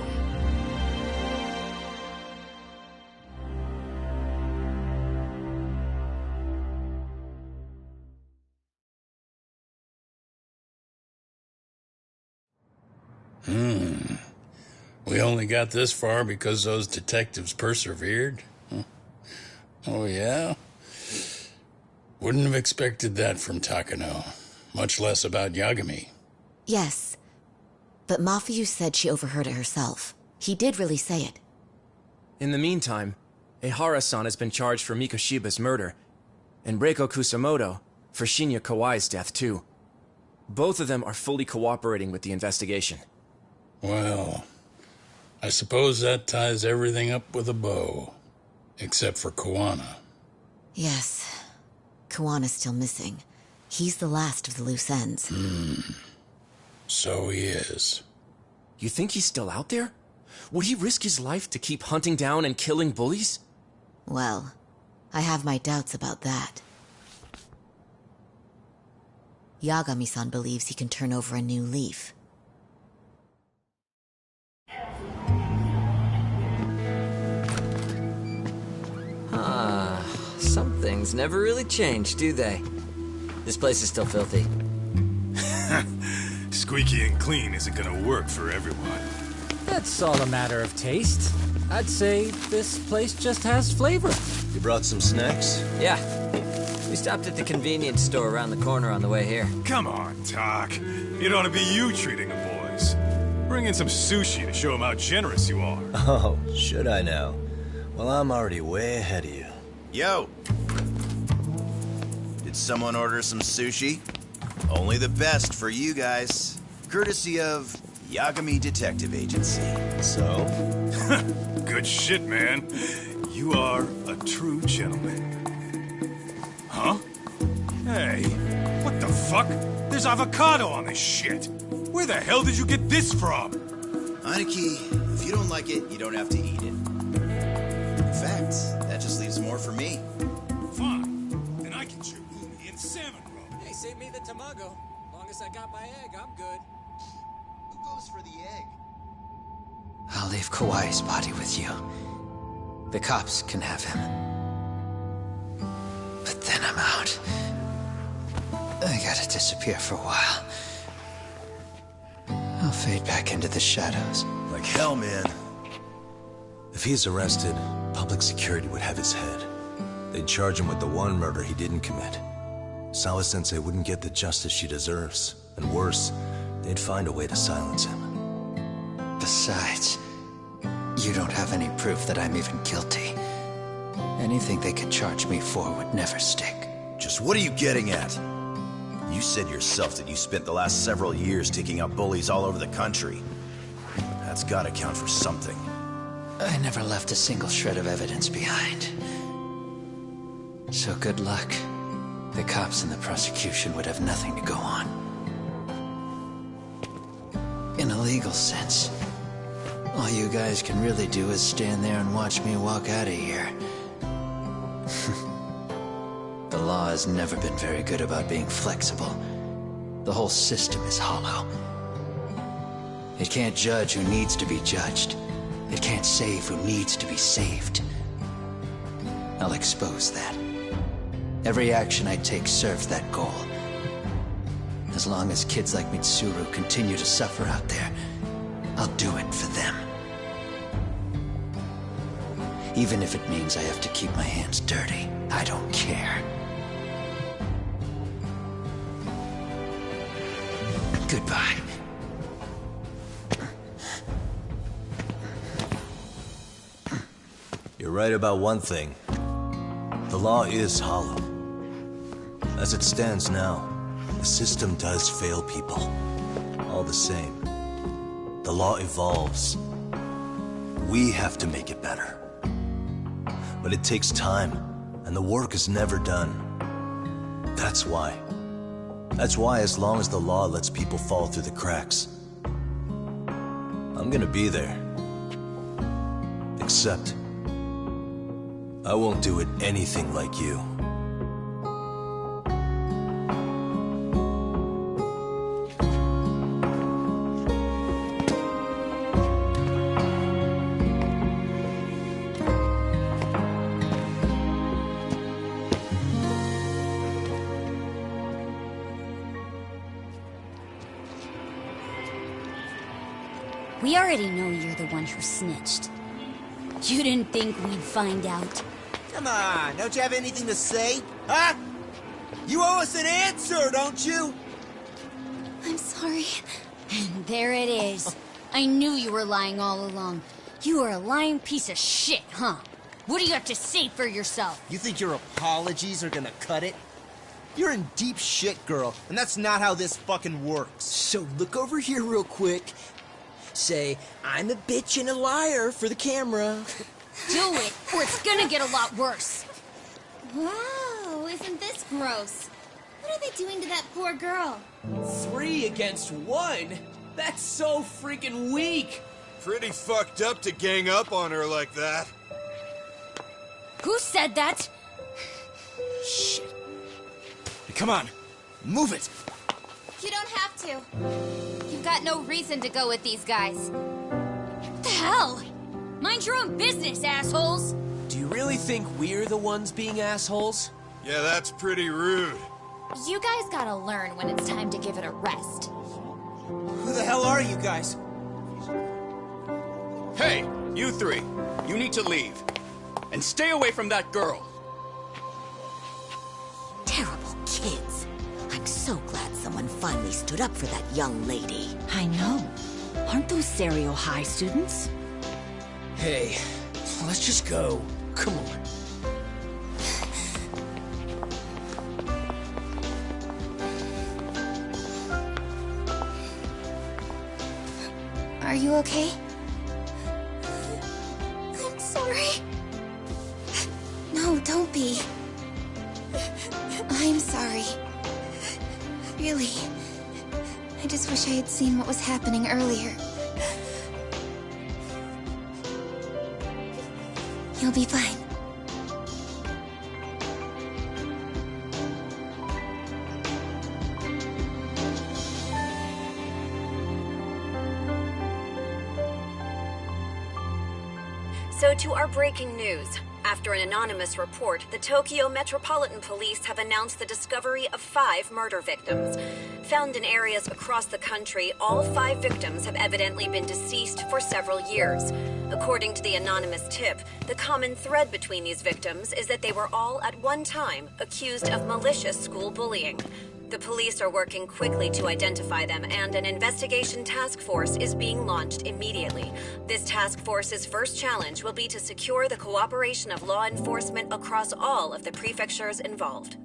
We only got this far because those detectives persevered? Oh, yeah? Wouldn't have expected that from Takano. Much less about Yagami. Yes. But Mafuyu said she overheard it herself. He did really say it. In the meantime, Ehara-san has been charged for Mikoshiba's murder, and Reiko Kusamoto for Shinya Kawai's death, too. Both of them are fully cooperating with the investigation. Well, I suppose that ties everything up with a bow. Except for Kuwana. Yes. Kuwana's still missing. He's the last of the loose ends. So he is. You think he's still out there? Would he risk his life to keep hunting down and killing bullies? Well, I have my doubts about that. Yagami-san believes he can turn over a new leaf. Some things never really change, do they? This place is still filthy. Squeaky and clean isn't gonna work for everyone. That's all a matter of taste. I'd say this place just has flavor. You brought some snacks? Yeah. We stopped at the convenience store around the corner on the way here. Come on, Doc. It ought to be you treating the boys. Bring in some sushi to show them how generous you are. Oh, should I now? Well, I'm already way ahead of you. Yo! Did someone order some sushi? Only the best for you guys. Courtesy of Yagami Detective Agency. So? Good shit, man. You are a true gentleman. Huh? Hey, what the fuck? There's avocado on this shit. Where the hell did you get this from? Aniki, if you don't like it, you don't have to eat it. In fact, that just leaves more for me. Fine. Then I can chew uni and salmon roe. Hey, save me the tamago. Long as I got my egg, I'm good. Who goes for the egg? I'll leave Kawai's body with you. The cops can have him. But then I'm out. I gotta disappear for a while. I'll fade back into the shadows. Like hell, man. If he's arrested, public security would have his head. They'd charge him with the one murder he didn't commit. Sawa-sensei wouldn't get the justice she deserves. And worse, they'd find a way to silence him. Besides, you don't have any proof that I'm even guilty. Anything they could charge me for would never stick. Just what are you getting at? You said yourself that you spent the last several years taking out bullies all over the country. That's gotta count for something. I never left a single shred of evidence behind. So good luck. The cops and the prosecution would have nothing to go on. In a legal sense, all you guys can really do is stand there and watch me walk out of here. The law has never been very good about being flexible. The whole system is hollow. It can't judge who needs to be judged. It can't save who needs to be saved. I'll expose that. Every action I take serves that goal. As long as kids like Mitsuru continue to suffer out there, I'll do it for them. Even if it means I have to keep my hands dirty, I don't care. Goodbye. You're right about one thing. The law is hollow. As it stands now, the system does fail people. All the same, the law evolves. We have to make it better. But it takes time, and the work is never done. That's why, as long as the law lets people fall through the cracks, I'm gonna be there. Except, I won't do it anything like you. We already know you're the one who snitched. You didn't think we'd find out? Come on, don't you have anything to say? Huh? You owe us an answer, don't you? I'm sorry. And there it is. I knew you were lying all along. You are a lying piece of shit, huh? What do you have to say for yourself? You think your apologies are gonna cut it? You're in deep shit, girl, and that's not how this fucking works. So look over here real quick. Say, I'm a bitch and a liar for the camera. Do it, or it's gonna get a lot worse. Wow, isn't this gross? What are they doing to that poor girl? 3 against 1? That's so freaking weak! Pretty fucked up to gang up on her like that. Who said that? Shit. Hey, come on, move it. You don't have to. You've got no reason to go with these guys. What the hell? Mind your own business, assholes! Do you really think we're the ones being assholes? Yeah, that's pretty rude. You guys gotta learn when it's time to give it a rest. Who the hell are you guys? Hey, you 3. You need to leave. And stay away from that girl. Terrible kids. I'm so glad someone finally stood up for that young lady. I know. Aren't those Serio High students? Hey, let's just go. Come on. Are you okay? I'm sorry. No, don't be. I'm sorry. Really. I just wish I had seen what was happening earlier. You'll be fine. So to our breaking news. After an anonymous report, the Tokyo Metropolitan Police have announced the discovery of 5 murder victims. Found in areas across the country, all 5 victims have evidently been deceased for several years. According to the anonymous tip, the common thread between these victims is that they were all at one time accused of malicious school bullying. The police are working quickly to identify them, and an investigation task force is being launched immediately. This task force's first challenge will be to secure the cooperation of law enforcement across all of the prefectures involved.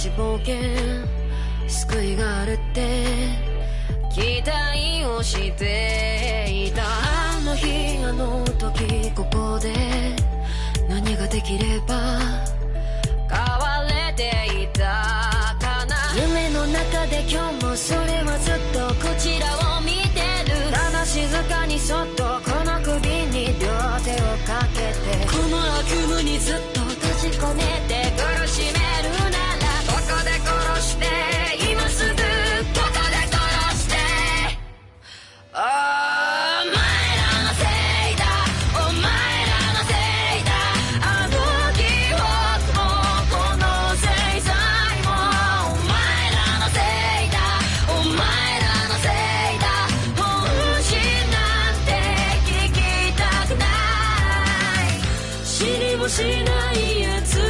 ち冒険救いがあるって期待をしていたあの日あの時ここで何ができれば変われていたかな夢の中で今日もそれはずっとこちらを見てるただ静かにそっとこの首に両手をかけてこの悪夢にずっと閉じ込めて苦しめるならここで殺して今すぐここで殺してお前らのせいだお前らのせいだあの記憶もこの制裁もお前らのせいだお前らのせいだ本心なんて聞きたくない知りもしないやつ